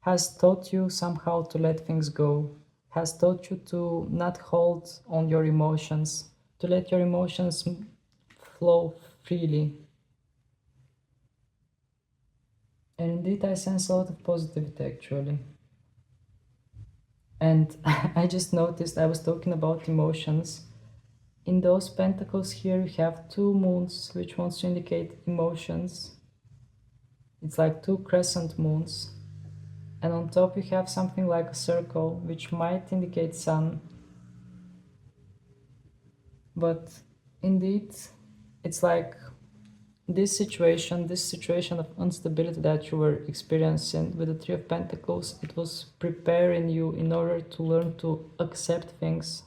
A: has taught you somehow to let things go, has taught you to not hold on your emotions, to let your emotions flow freely. And indeed, I sense a lot of positivity actually. And I just noticed I was talking about emotions. In those pentacles here, you have two moons, which wants to indicate emotions. It's like two crescent moons. And on top you have something like a circle, which might indicate sun. But indeed, it's like this situation of instability that you were experiencing with the Three of Pentacles, it was preparing you in order to learn to accept things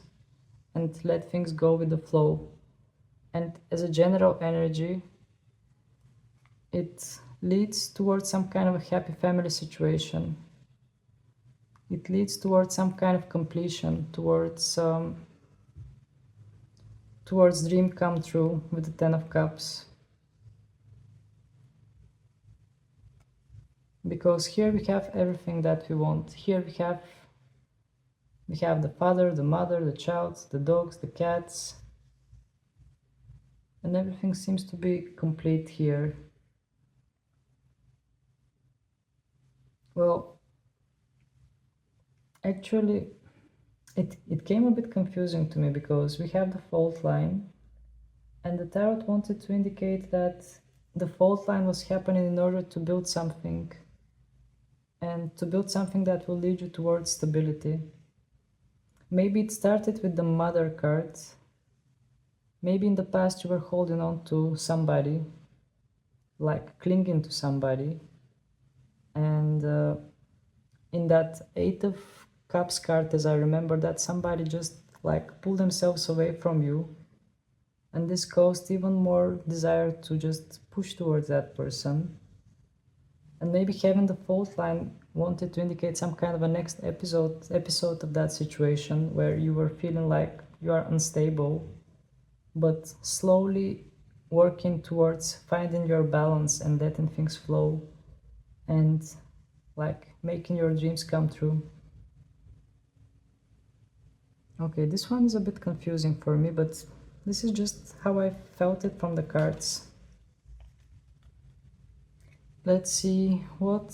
A: and let things go with the flow. And as a general energy, it leads towards some kind of a happy family situation. It leads towards some kind of completion, towards dream come true with the Ten of Cups. Because here we have everything that we want. Here we have the father, the mother, the child, the dogs, the cats, and everything seems to be complete here. Well, actually, it came a bit confusing to me because we have the fault line, and the tarot wanted to indicate that the fault line was happening in order to build something, and to build something that will lead you towards stability. Maybe it started with the Mother card. Maybe in the past you were holding on to somebody, like clinging to somebody, and in that Eight of Cups card, as I remember, that somebody just like pulled themselves away from you, and this caused even more desire to just push towards that person. And maybe having the fault line wanted to indicate some kind of a next episode of that situation where you were feeling like you are unstable, but slowly working towards finding your balance and letting things flow and like making your dreams come true. Okay, this one is a bit confusing for me, but this is just how I felt it from the cards. Let's see what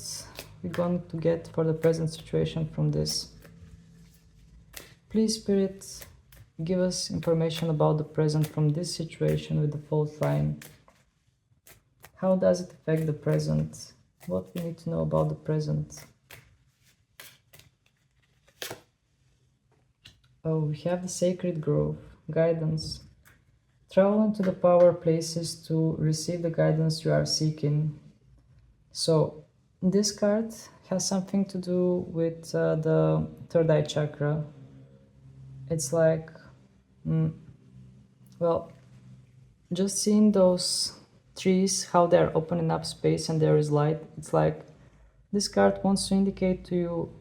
A: we're going to get for the present situation from this. Please, Spirit, give us information about the present from this situation with the fault line. How does it affect the present? What we need to know about the present? Oh, we have the Sacred Grove, guidance. Travel into the power places to receive the guidance you are seeking. So, this card has something to do with the third eye chakra. It's like, well, just seeing those trees, how they're opening up space and there is light, it's like this card wants to indicate to you,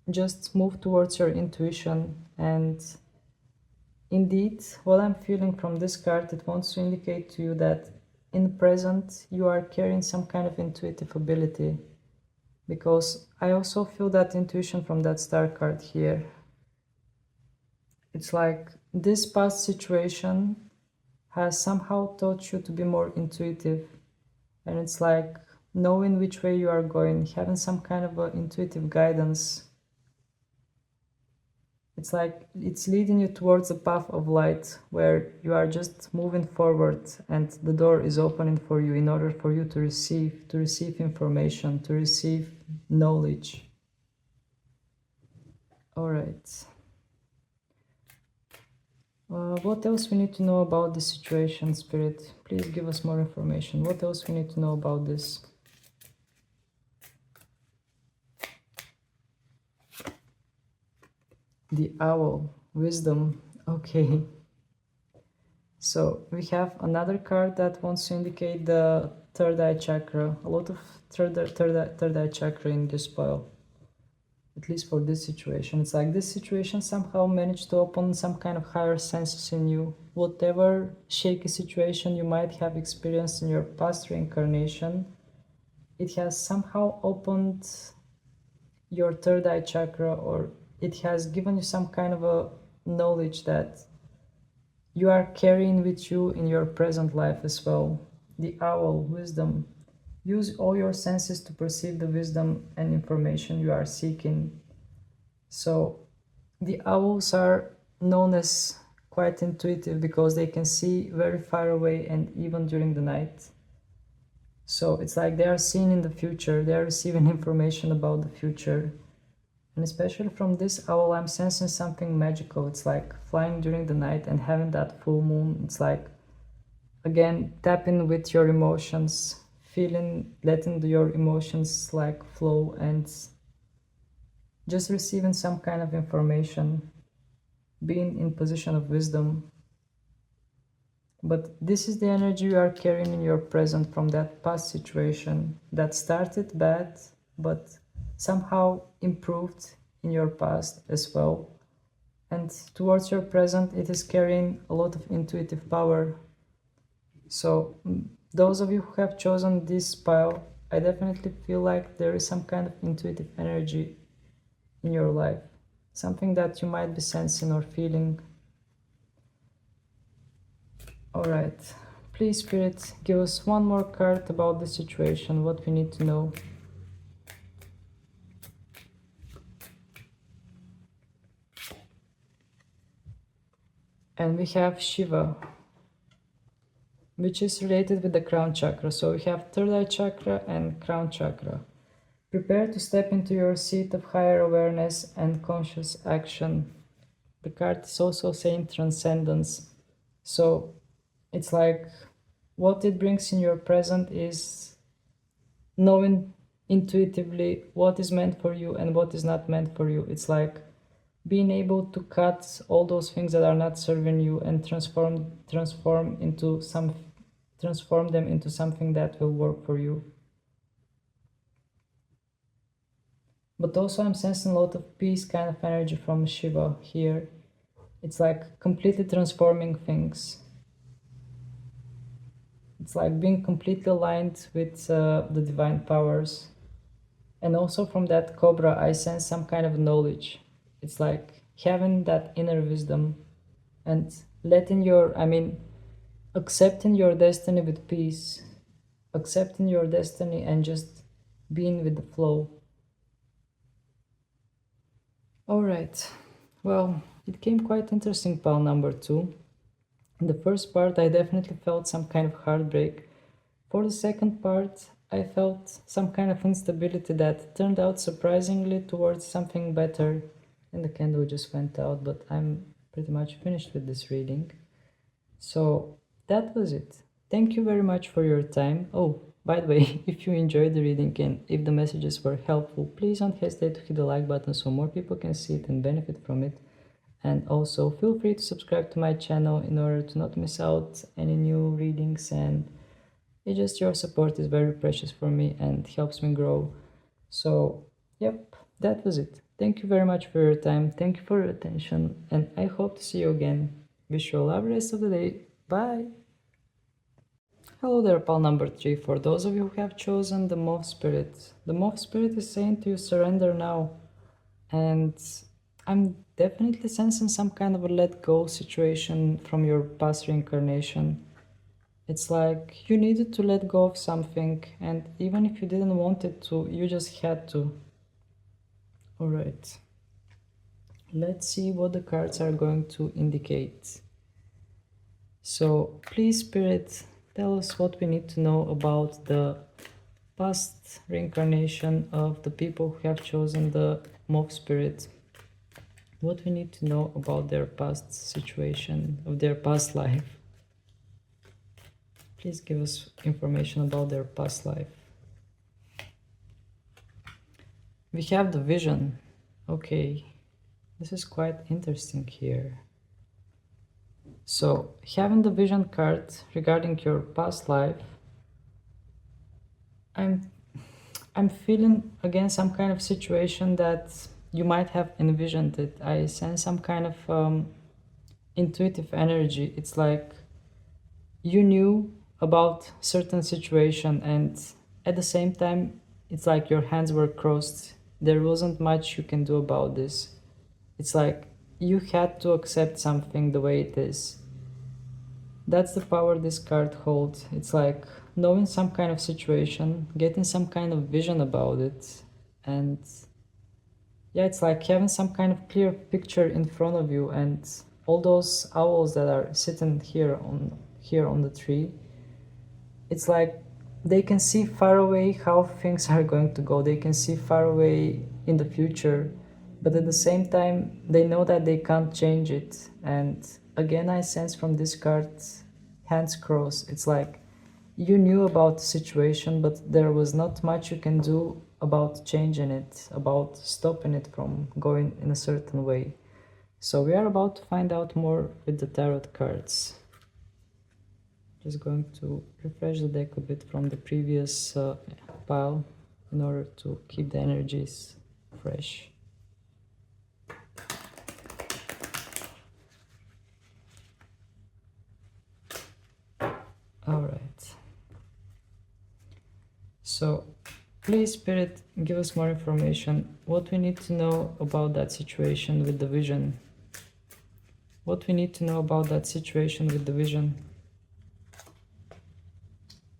A: just move towards your intuition. And indeed, what I'm feeling from this card, it wants to indicate to you that in the present you are carrying some kind of intuitive ability, because I also feel that intuition from that star card here. It's like this past situation has somehow taught you to be more intuitive, and it's like knowing which way you are going, having some kind of intuitive guidance. It's like it's leading you towards a path of light where you are just moving forward and the door is opening for you in order for you to receive information, to receive knowledge. All right. What else we need to know about this situation, Spirit? Please give us more information. What else we need to know about this? The owl, wisdom. Okay. So we have another card that wants to indicate the third eye chakra. A lot of third eye chakra in this pile. At least for this situation. It's like this situation somehow managed to open some kind of higher senses in you. Whatever shaky situation you might have experienced in your past reincarnation, it has somehow opened your third eye chakra, or it has given you some kind of a knowledge that you are carrying with you in your present life as well. The owl, wisdom. Use all your senses to perceive the wisdom and information you are seeking. So the owls are known as quite intuitive because they can see very far away and even during the night. So it's like they are seeing in the future, they are receiving information about the future. And especially from this owl, I'm sensing something magical. It's like flying during the night and having that full moon. It's like, again, tapping with your emotions, feeling, letting your emotions like flow and just receiving some kind of information, being in position of wisdom. But this is the energy you are carrying in your present from that past situation that started bad, but somehow improved in your past as well. And towards your present, it is carrying a lot of intuitive power. So those of you who have chosen this pile, I definitely feel like there is some kind of intuitive energy in your life, something that you might be sensing or feeling. All right, please, Spirit, give us one more card about the situation, what we need to know. And we have Shiva, which is related with the crown chakra. So we have third eye chakra and crown chakra. Prepare to step into your seat of higher awareness and conscious action. The card is also saying transcendence. So it's like what it brings in your present is knowing intuitively what is meant for you and what is not meant for you. It's like being able to cut all those things that are not serving you and transform them into something that will work for you. But also I'm sensing a lot of peace kind of energy from Shiva here. It's like completely transforming things. It's like being completely aligned with the divine powers. And also from that cobra, I sense some kind of knowledge. It's like having that inner wisdom and accepting your destiny with peace, accepting your destiny and just being with the flow. All right, well, it came quite interesting, pile number 2. In the first part, I definitely felt some kind of heartbreak. For the second part, I felt some kind of instability that turned out surprisingly towards something better. And the candle just went out, but I'm pretty much finished with this reading. So that was it. Thank you very much for your time. Oh, by the way, if you enjoyed the reading and if the messages were helpful, please don't hesitate to hit the like button so more people can see it and benefit from it. And also feel free to subscribe to my channel in order to not miss out any new readings, and your support is very precious for me and helps me grow. So yep, that was it. Thank you very much for your time. Thank you for your attention, and I hope to see you again. Wish you a lovely rest of the day. Bye. Hello there, pal number 3. For those of you who have chosen the Moth Spirit, the Moth Spirit is saying to you, surrender now. And I'm definitely sensing some kind of a let go situation from your past reincarnation. It's like you needed to let go of something, and even if you didn't want it to, you just had to. Alright, let's see what the cards are going to indicate. So please, Spirit, tell us what we need to know about the past reincarnation of the people who have chosen the Moth Spirit. What we need to know about their past situation, of their past life. Please give us information about their past life. We have the vision. Okay, this is quite interesting here. So having the vision card regarding your past life, I'm feeling again some kind of situation that you might have envisioned it. I sense some kind of intuitive energy. It's like you knew about certain situation, and at the same time it's like your hands were crossed. There wasn't much you can do about this. It's like you had to accept something the way it is. That's the power this card holds. It's like knowing some kind of situation, getting some kind of vision about it, and yeah, it's like having some kind of clear picture in front of you, and all those owls that are sitting here on the tree, it's like they can see far away how things are going to go. They can see far away in the future, but at the same time they know that they can't change it. And again, I sense from this card, hands crossed. It's like you knew about the situation, but there was not much you can do about changing it, about stopping it from going in a certain way. So we are about to find out more with the tarot cards. Just going to refresh the deck a bit from the previous pile in order to keep the energies fresh. All right. So please, Spirit, give us more information. What we need to know about that situation with the vision. What we need to know about that situation with the vision.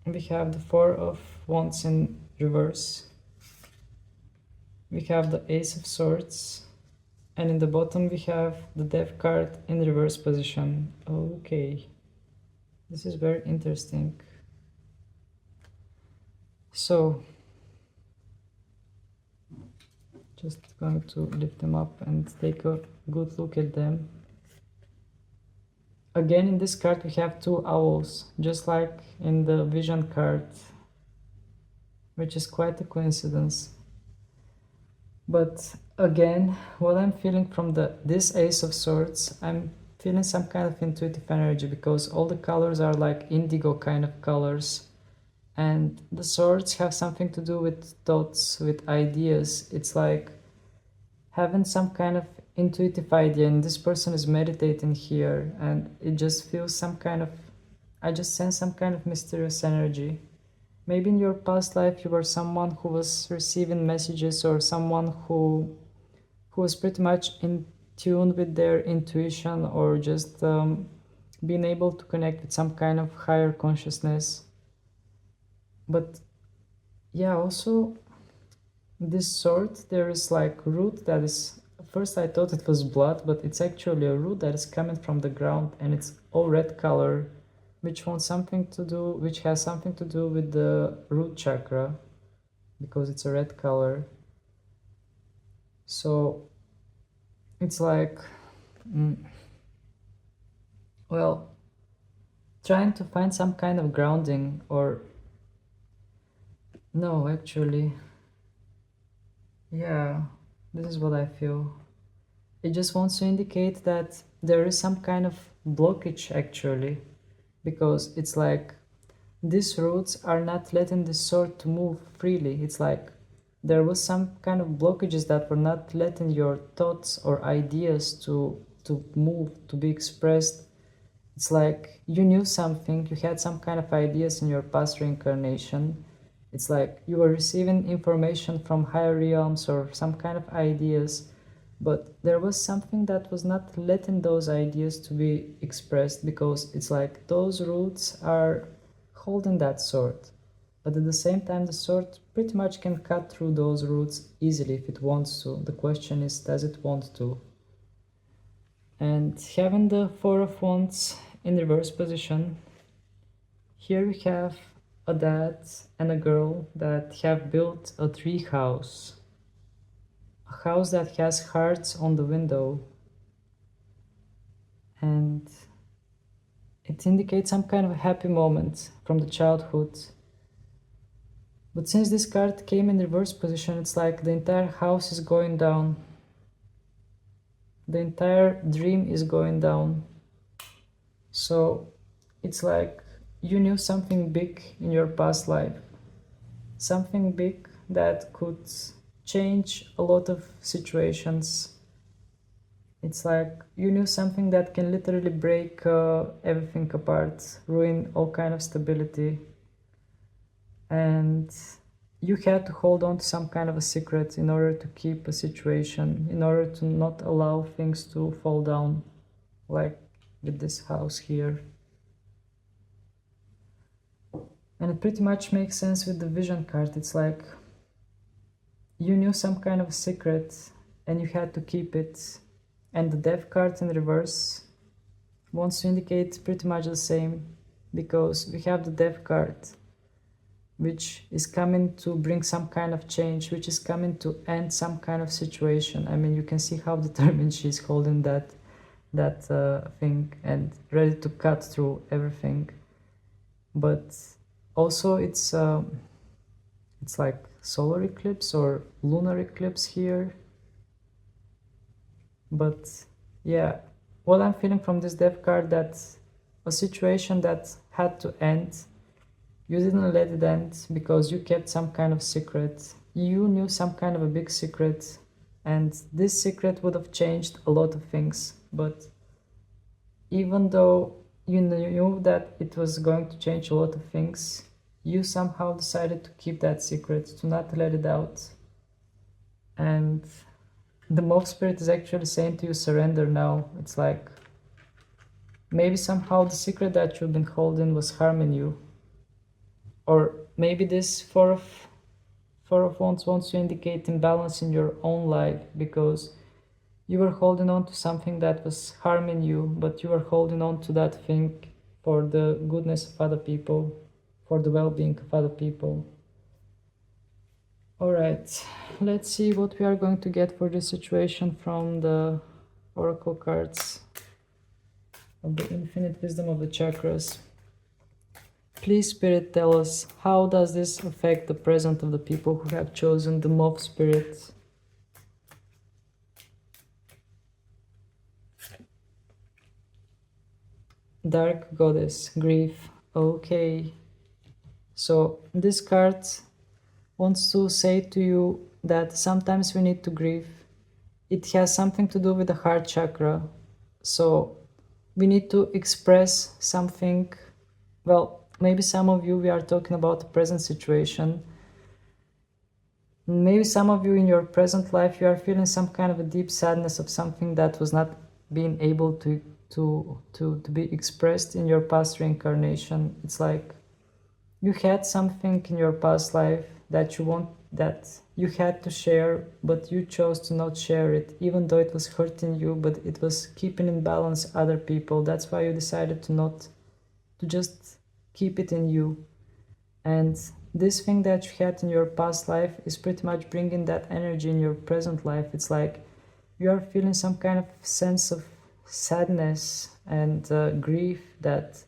A: We have the Four of Wands in reverse. We have the Ace of Swords. And in the bottom we have the Death card in reverse position. Okay. This is very interesting. So, just going to lift them up and take a good look at them. Again, in this card we have two owls, just like in the vision card, which is quite a coincidence. But again, what I'm feeling from this Ace of Swords, I'm feeling some kind of intuitive energy, because all the colors are like indigo kind of colors. And the swords have something to do with thoughts, with ideas. It's like having some kind of intuitive idea, and this person is meditating here, and it just feels some kind of, I just sense some kind of mysterious energy. Maybe in your past life you were someone who was receiving messages, or someone who was pretty much in tune with their intuition, or just being able to connect with some kind of higher consciousness. But yeah, also this sword, there is like root that is, first I thought it was blood, but it's actually a root that is coming from the ground, and it's all red color, which has something to do with the root chakra, because it's a red color. So it's like well, trying to find some kind of grounding, or no, actually, yeah, this is what I feel. It just wants to indicate that there is some kind of blockage, actually, because it's like these roots are not letting the sword to move freely. It's like there was some kind of blockages that were not letting your thoughts or ideas to move, to be expressed. It's like you knew something, you had some kind of ideas in your past reincarnation. It's like you were receiving information from higher realms or some kind of ideas, but there was something that was not letting those ideas to be expressed, because it's like those roots are holding that sword. But at the same time, the sword pretty much can cut through those roots easily if it wants to. The question is, does it want to? And having the Four of Wands in reverse position, here we have a dad and a girl that have built a tree house. A house that has hearts on the window. And it indicates some kind of a happy moment from the childhood. But since this card came in reverse position, it's like the entire house is going down. The entire dream is going down. So it's like you knew something big in your past life, something big that could change a lot of situations. It's like you knew something that can literally break everything apart, ruin all kind of stability, and you had to hold on to some kind of a secret in order to keep a situation, in order to not allow things to fall down, like with this house here. And it pretty much makes sense with the vision card. It's like you knew some kind of secret and you had to keep it. And the death card in reverse wants to indicate pretty much the same, because we have the death card, which is coming to bring some kind of change, which is coming to end some kind of situation. I mean, you can see how determined she's holding that thing and ready to cut through everything. But also it's like solar eclipse or lunar eclipse here. But yeah, what I'm feeling from this death card, that a situation that had to end, you didn't let it end because you kept some kind of secret. You knew some kind of a big secret, and this secret would have changed a lot of things. But even though you knew that it was going to change a lot of things, you somehow decided to keep that secret, to not let it out. And the Moth spirit is actually saying to you, surrender now. It's like maybe somehow the secret that you've been holding was harming you. Or maybe this Four of Wands wants to indicate imbalance in your own life, because you were holding on to something that was harming you, but you were holding on to that thing for the goodness of other people, for the well-being of other people. Alright, let's see what we are going to get for this situation from the oracle cards of the infinite wisdom of the chakras. Please, Spirit, tell us, how does this affect the present of the people who have chosen the Moth spirit? Dark Goddess, grief. Okay. So this card wants to say to you that sometimes we need to grieve. It has something to do with the heart chakra. So we need to express something. Well, maybe some of you, we are talking about the present situation. Maybe some of you in your present life, you are feeling some kind of a deep sadness of something that was not being able to be expressed in your past reincarnation. It's like you had something in your past life that you had to share, but you chose to not share it, even though it was hurting you, but it was keeping in balance other people. That's why you decided to just keep it in you. And this thing that you had in your past life is pretty much bringing that energy in your present life. It's like you are feeling some kind of sense of sadness and grief that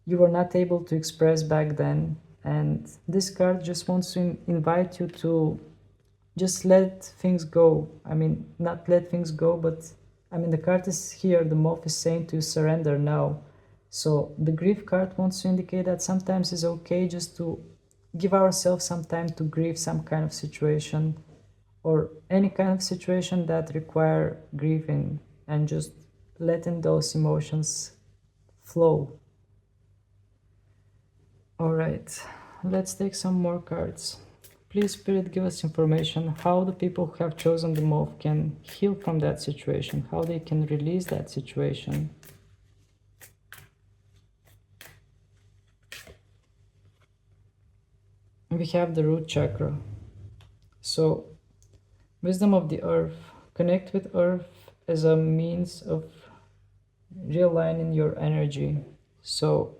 A: you were not able to express back then. And this card just wants to invite you to just let things go. I mean, not let things go, but I mean, the card is here, the Moth is saying to surrender now. So the grief card wants to indicate that sometimes it's okay just to give ourselves some time to grieve some kind of situation, or any kind of situation that require grieving, and just letting those emotions flow. Alright, let's take some more cards. Please, Spirit, give us information how the people who have chosen the Moth can heal from that situation, how they can release that situation. We have the root chakra. So, wisdom of the earth. Connect with earth as a means of realigning your energy. So,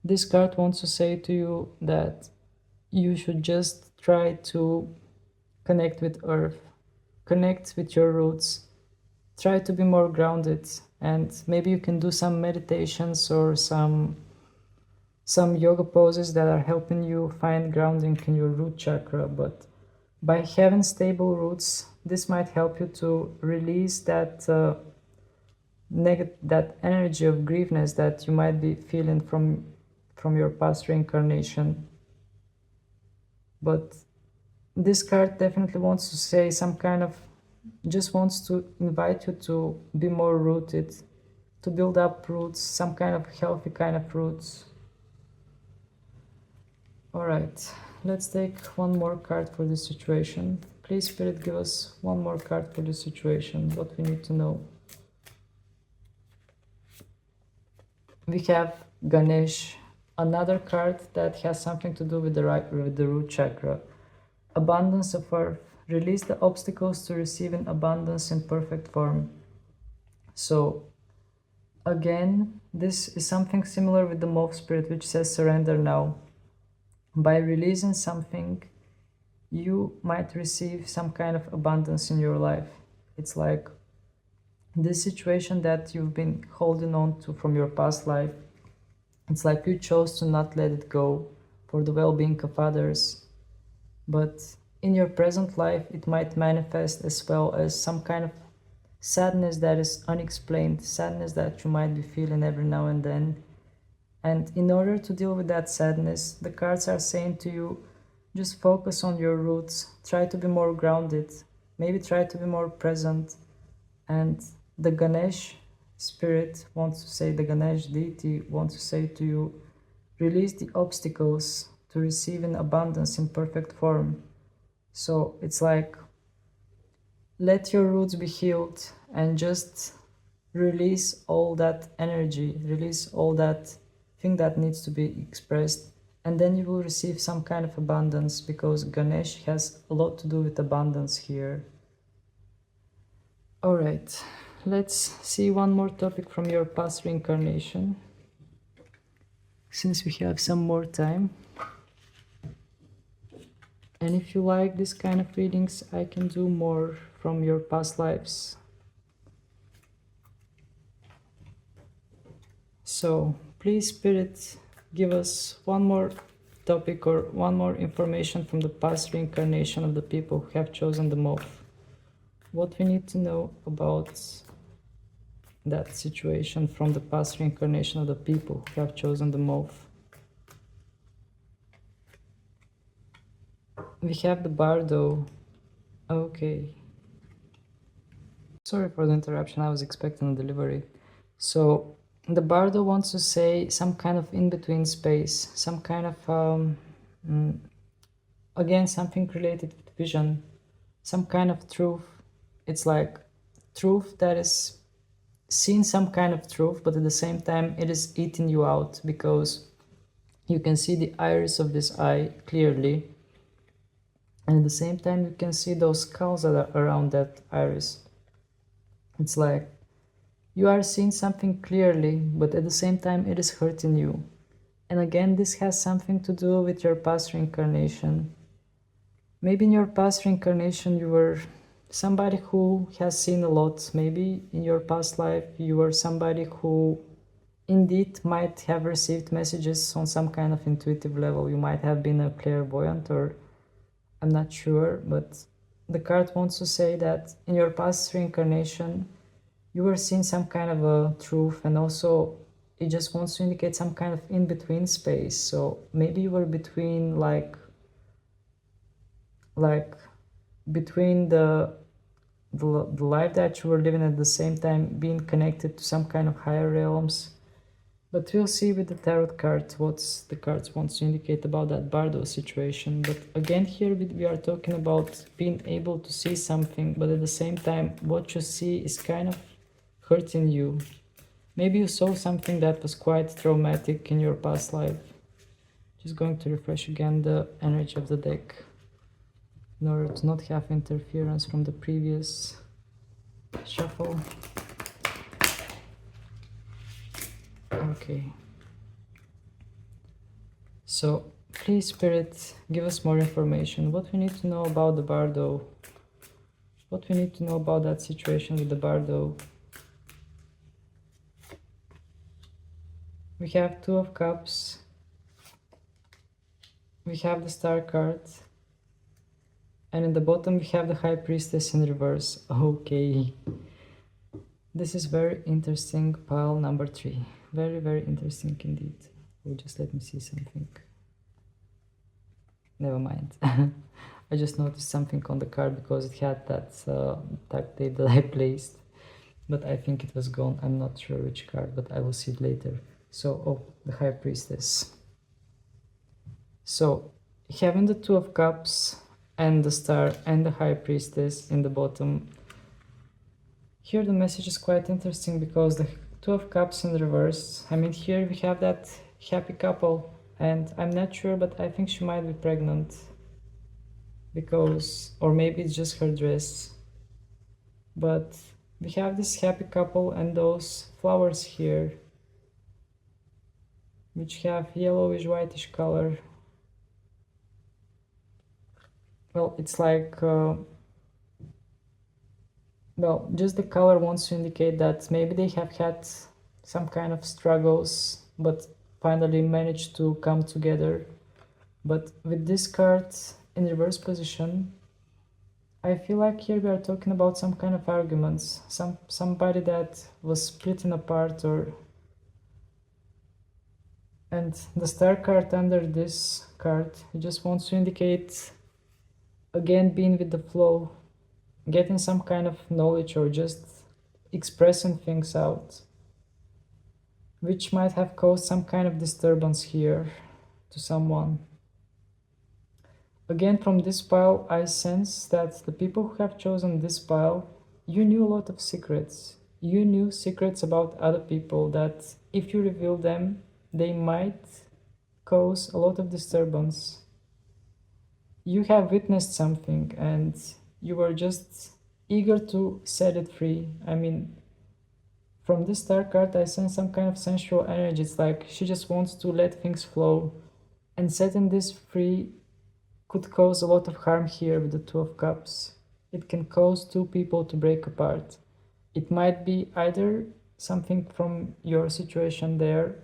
A: this card wants to say to you that you should just try to connect with earth, connect with your roots, try to be more grounded, and maybe you can do some meditations or some yoga poses that are helping you find grounding in your root chakra. But by having stable roots, this might help you to release that that energy of griefness that you might be feeling from your past reincarnation. But this card definitely wants to say some kind of, just wants to invite you to be more rooted, to build up roots, some kind of healthy kind of roots. All right, let's take one more card for this situation. Please, Spirit, give us one more card for this situation, what we need to know. We have Ganesh, another card that has something to do with the root chakra. Abundance of earth. Release the obstacles to receiving abundance in perfect form. So, again, this is something similar with the Moth spirit, which says surrender now. By releasing something, you might receive some kind of abundance in your life. It's like this situation that you've been holding on to from your past life. It's like you chose to not let it go for the well-being of others. But in your present life, it might manifest as well as some kind of sadness that is unexplained, sadness that you might be feeling every now and then. And in order to deal with that sadness, the cards are saying to you, just focus on your roots, try to be more grounded, maybe try to be more present. And the Ganesh spirit wants to say, the Ganesh deity wants to say to you, release the obstacles to receiving abundance in perfect form. So it's like, let your roots be healed and just release all that energy, release all that thing that needs to be expressed, and then you will receive some kind of abundance, because Ganesh has a lot to do with abundance here. All right, let's see one more topic from your past reincarnation, since we have some more time. And if you like this kind of readings, I can do more from your past lives. So please, Spirit, give us one more topic or one more information from the past reincarnation of the people who have chosen the Moth. What we need to know about that situation from the past reincarnation of the people who have chosen the Moth. We have the Bardo. Okay. Sorry for the interruption, I was expecting a delivery. So the Bardo wants to say some kind of in-between space, some kind of, again, something related with vision, some kind of truth. It's like truth that is seeing some kind of truth, but at the same time it is eating you out, because you can see the iris of this eye clearly, and at the same time you can see those skulls that are around that iris. It's like you are seeing something clearly, but at the same time it is hurting you. And again, this has something to do with your past reincarnation. Maybe in your past reincarnation you were somebody who has seen a lot. Maybe in your past life you were somebody who indeed might have received messages on some kind of intuitive level. You might have been a clairvoyant, or I'm not sure, but the card wants to say that in your past reincarnation you were seeing some kind of a truth, and also it just wants to indicate some kind of in-between space. So maybe you were between like between the life that you were living, at the same time being connected to some kind of higher realms. But we'll see with the tarot card what the cards wants to indicate about that Bardo situation. But again, here we are talking about being able to see something, but at the same time what you see is kind of hurting you. Maybe you saw something that was quite traumatic in your past life. Just going to refresh again the energy of the deck in order to not have interference from the previous shuffle. Okay. So please, Spirit, give us more information. What we need to know about the Bardo. What we need to know about that situation with the Bardo. We have Two of Cups. We have the Star card. And in the bottom we have the High Priestess in reverse. Okay. This is very interesting, pile number 3. Very, very interesting indeed. Oh, just let me see something. Never mind. I just noticed something on the card because it had that tag tape that I placed, but I think it was gone. I'm not sure which card, but I will see it later. So, oh, the High Priestess. So, having the Two of Cups and the Star and the High Priestess in the bottom, here the message is quite interesting because the Two of Cups in reverse, I mean, here we have that happy couple, and I'm not sure, but I think she might be pregnant because, or maybe it's just her dress, but we have this happy couple and those flowers here which have yellowish whitish color. Well, it's like well, just the color wants to indicate that maybe they have had some kind of struggles but finally managed to come together. But with this card in reverse position, I feel like here we are talking about some kind of arguments, somebody that was splitting apart, or and the Star card under this card, it just wants to indicate again being with the flow, getting some kind of knowledge or just expressing things out, which might have caused some kind of disturbance here to someone. Again, from this pile, I sense that the people who have chosen this pile, you knew a lot of secrets. You knew secrets about other people that if you reveal them, they might cause a lot of disturbance. You have witnessed something and you were just eager to set it free. I mean, from this Star card, I sense some kind of sensual energy. It's like she just wants to let things flow, and setting this free could cause a lot of harm here with the Two of Cups. It can cause two people to break apart. It might be either something from your situation there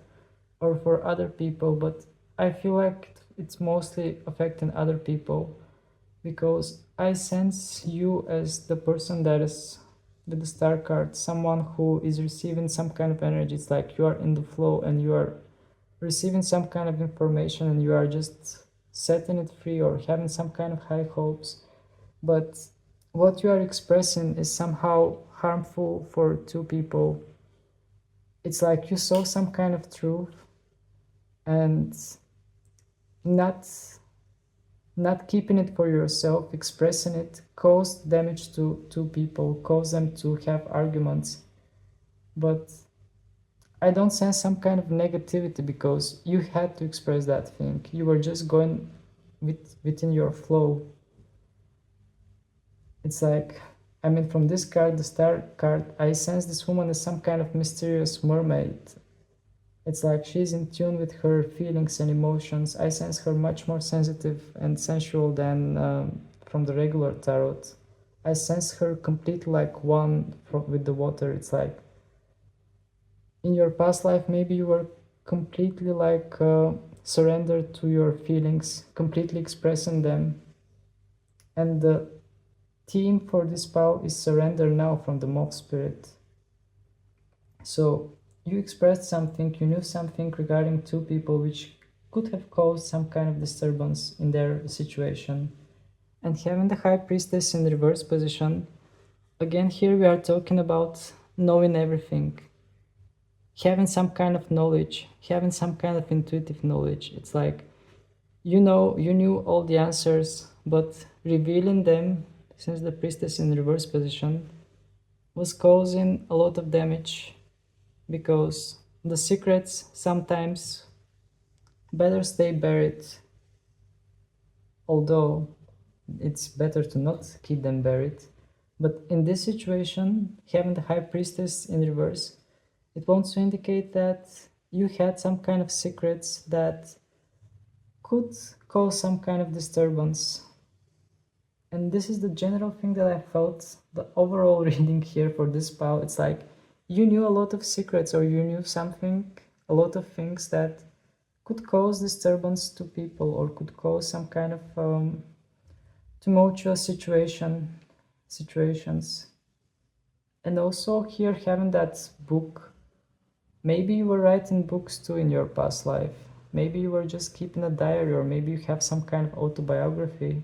A: or for other people, but I feel like it's mostly affecting other people because I sense you as the person that is with the Star card, someone who is receiving some kind of energy. It's like you are in the flow and you are receiving some kind of information and you are just setting it free or having some kind of high hopes. But what you are expressing is somehow harmful for two people. It's like you saw some kind of truth and not keeping it for yourself, expressing it, caused damage to two people, caused them to have arguments. But I don't sense some kind of negativity because you had to express that thing. You were just going within your flow. It's like, I mean, from this card, the Star card, I sense this woman as some kind of mysterious mermaid. It's like she's in tune with her feelings and emotions. I sense her much more sensitive and sensual than from the regular tarot. I sense her completely like one with the water. It's like in your past life, maybe you were completely like surrendered to your feelings, completely expressing them. And the theme for this pile is surrender now from the Moth spirit. So you expressed something, you knew something regarding two people which could have caused some kind of disturbance in their situation. And having the High Priestess in reverse position, again here we are talking about knowing everything, having some kind of knowledge, having some kind of intuitive knowledge. It's like, you knew all the answers, but revealing them, since the Priestess in reverse position, was causing a lot of damage because the secrets sometimes better stay buried, although it's better to not keep them buried. But in this situation, having the High Priestess in reverse, it wants to indicate that you had some kind of secrets that could cause some kind of disturbance. And this is the general thing that I felt, the overall reading here for this pile. It's like you knew a lot of secrets, or you knew something, a lot of things that could cause disturbance to people or could cause some kind of tumultuous situations. And also here having that book, maybe you were writing books too in your past life. Maybe you were just keeping a diary, or maybe you have some kind of autobiography.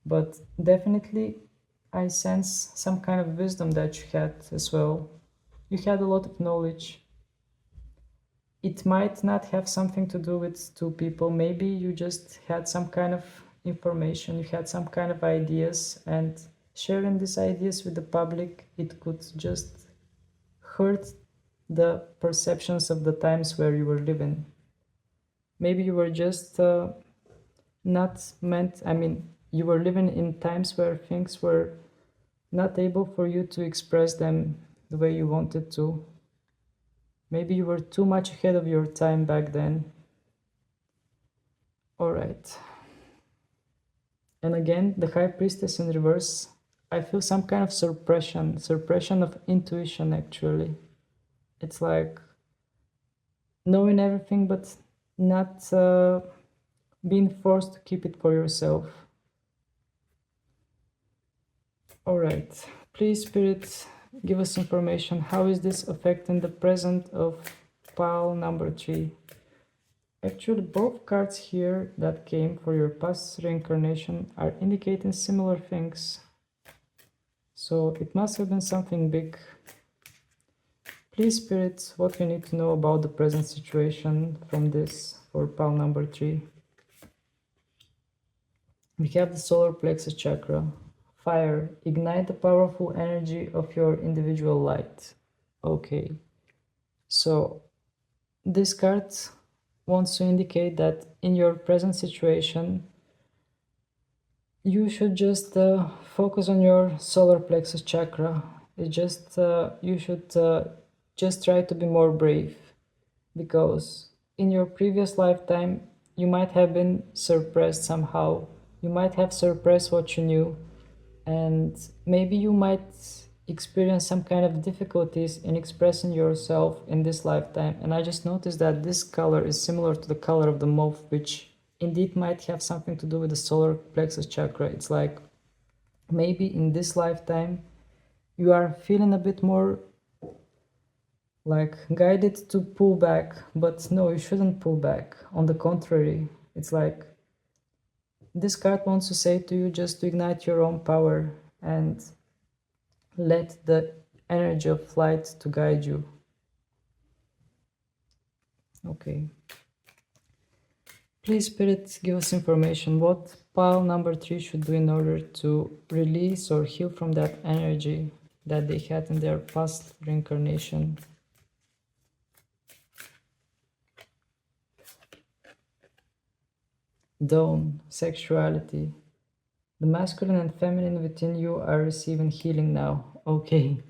A: But definitely I sense some kind of wisdom that you had as well. You had a lot of knowledge. It might not have something to do with two people. Maybe you just had some kind of information, you had some kind of ideas, and sharing these ideas with the public, it could just hurt the perceptions of the times where you were living. Maybe you were just not meant, I mean, you were living in times where things were not able for you to express them the way you wanted to. Maybe you were too much ahead of your time back then. All right. And again, the High Priestess in reverse, I feel some kind of suppression of intuition actually. It's like knowing everything but not being forced to keep it for yourself. All right, please Spirit, give us information. How is this affecting the present of pile number 3? Actually, both cards here that came for your past reincarnation are indicating similar things. So it must have been something big. Please Spirit, what we need to know about the present situation from this for pile number 3. We have the solar plexus chakra. Fire, ignite the powerful energy of your individual light. Okay, so this card wants to indicate that in your present situation, you should just focus on your solar plexus chakra. It just you should just try to be more brave, because in your previous lifetime you might have been suppressed somehow. You might have suppressed what you knew, and maybe you might experience some kind of difficulties in expressing yourself in this lifetime. And I just noticed that this color is similar to the color of the moth, which indeed might have something to do with the solar plexus chakra. It's like maybe in this lifetime you are feeling a bit more like guided to pull back, but no, you shouldn't pull back. On the contrary, it's like this card wants to say to you just to ignite your own power and let the energy of light to guide you. Okay. Please Spirit, give us information. What pile number 3 should do in order to release or heal from that energy that they had in their past reincarnation? Dawn, sexuality. The masculine and feminine within you are receiving healing now. Okay.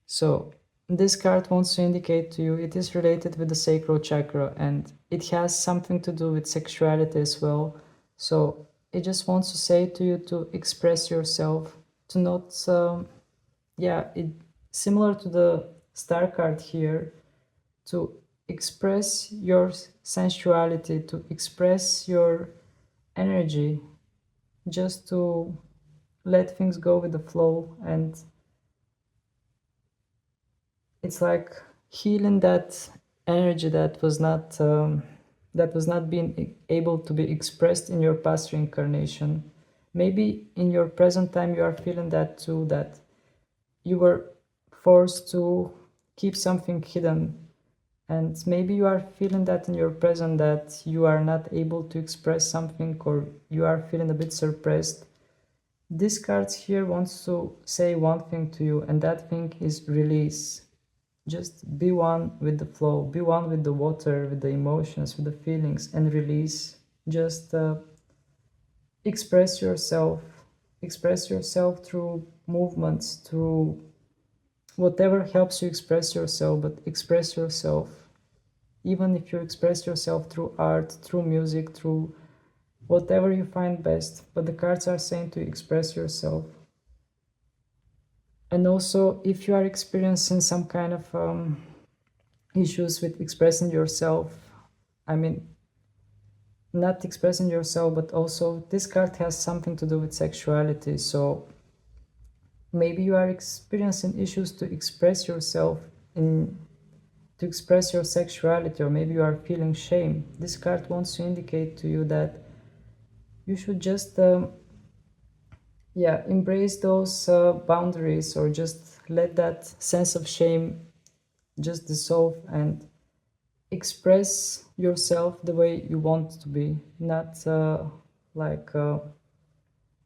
A: So this card wants to indicate to you it is related with the sacral chakra, and it has something to do with sexuality as well. So it just wants to say to you to express yourself, to not similar to the star card here, to express your sensuality, to express your energy, just to let things go with the flow. And it's like healing that energy that was not being able to be expressed in your past reincarnation. Maybe in your present time you are feeling that too, that you were forced to keep something hidden. And maybe you are feeling that in your present, that you are not able to express something, or you are feeling a bit suppressed. This card here wants to say one thing to you, and that thing is release. Just be one with the flow, be one with the water, with the emotions, with the feelings, and release. Just express yourself through movements, through whatever helps you express yourself, but express yourself. Even if you express yourself through art, through music, through whatever you find best, but the cards are saying to express yourself. And also, if you are experiencing some kind of issues with expressing yourself, I mean, not expressing yourself, but also this card has something to do with sexuality. So Maybe you are experiencing issues to express yourself in to express your sexuality, or maybe you are feeling shame. This card wants to indicate to you that you should just yeah, embrace those boundaries, or just let that sense of shame just dissolve and express yourself the way you want to be, not like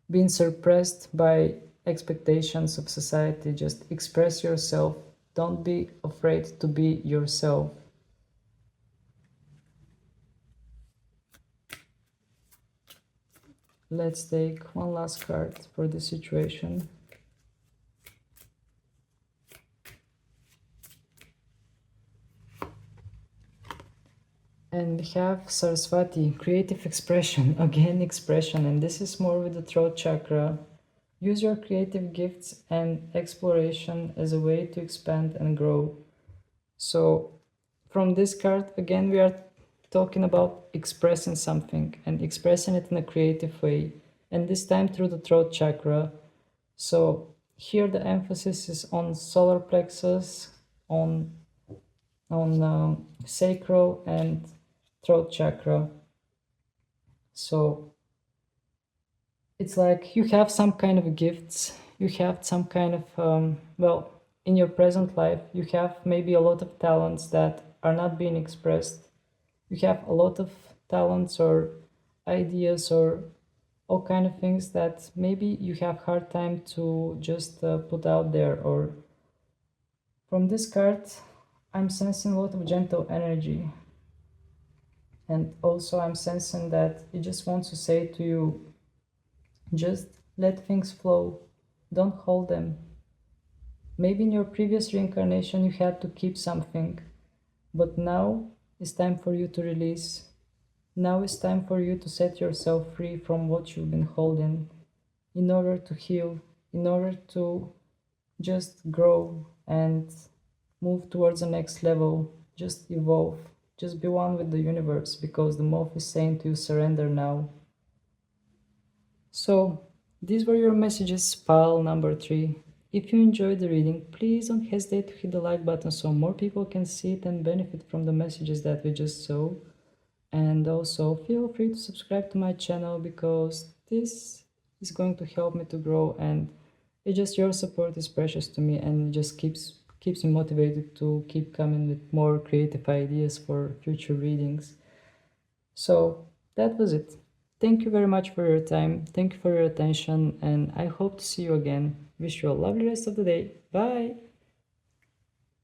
A: being suppressed by expectations of society. Just express yourself. Don't be afraid to be yourself. Let's take one last card for this situation. And we have Saraswati, creative expression, again expression, and this is more with the throat chakra. Use your creative gifts and exploration as a way to expand and grow. So from this card, again, we are talking about expressing something and expressing it in a creative way, and this time through the throat chakra. So here the emphasis is on solar plexus, on sacral and throat chakra. So it's like you have some kind of gifts, you have some kind of well, in your present life you have maybe a lot of talents that are not being expressed. You have a lot of talents or ideas or all kind of things that maybe you have hard time to just put out there. Or from this card I'm sensing a lot of gentle energy, and also I'm sensing that it just wants to say to you, just let things flow, don't hold them. Maybe in your previous reincarnation you had to keep something, but now it's time for you to release. Now it's time for you to set yourself free from what you've been holding, in order to heal, in order to just grow and move towards the next level. Just evolve, just be one with the universe, because the Moth is saying to you, surrender now. So these were your messages, pile number 3. If you enjoyed the reading, please don't hesitate to hit the like button so more people can see it and benefit from the messages that we just saw. And also feel free to subscribe to my channel, because this is going to help me to grow, and it just, your support is precious to me, and it just keeps me motivated to keep coming with more creative ideas for future readings. So that was it. Thank you very much for your time. Thank you for your attention, and I hope to see you again. Wish you a lovely rest of the day. Bye.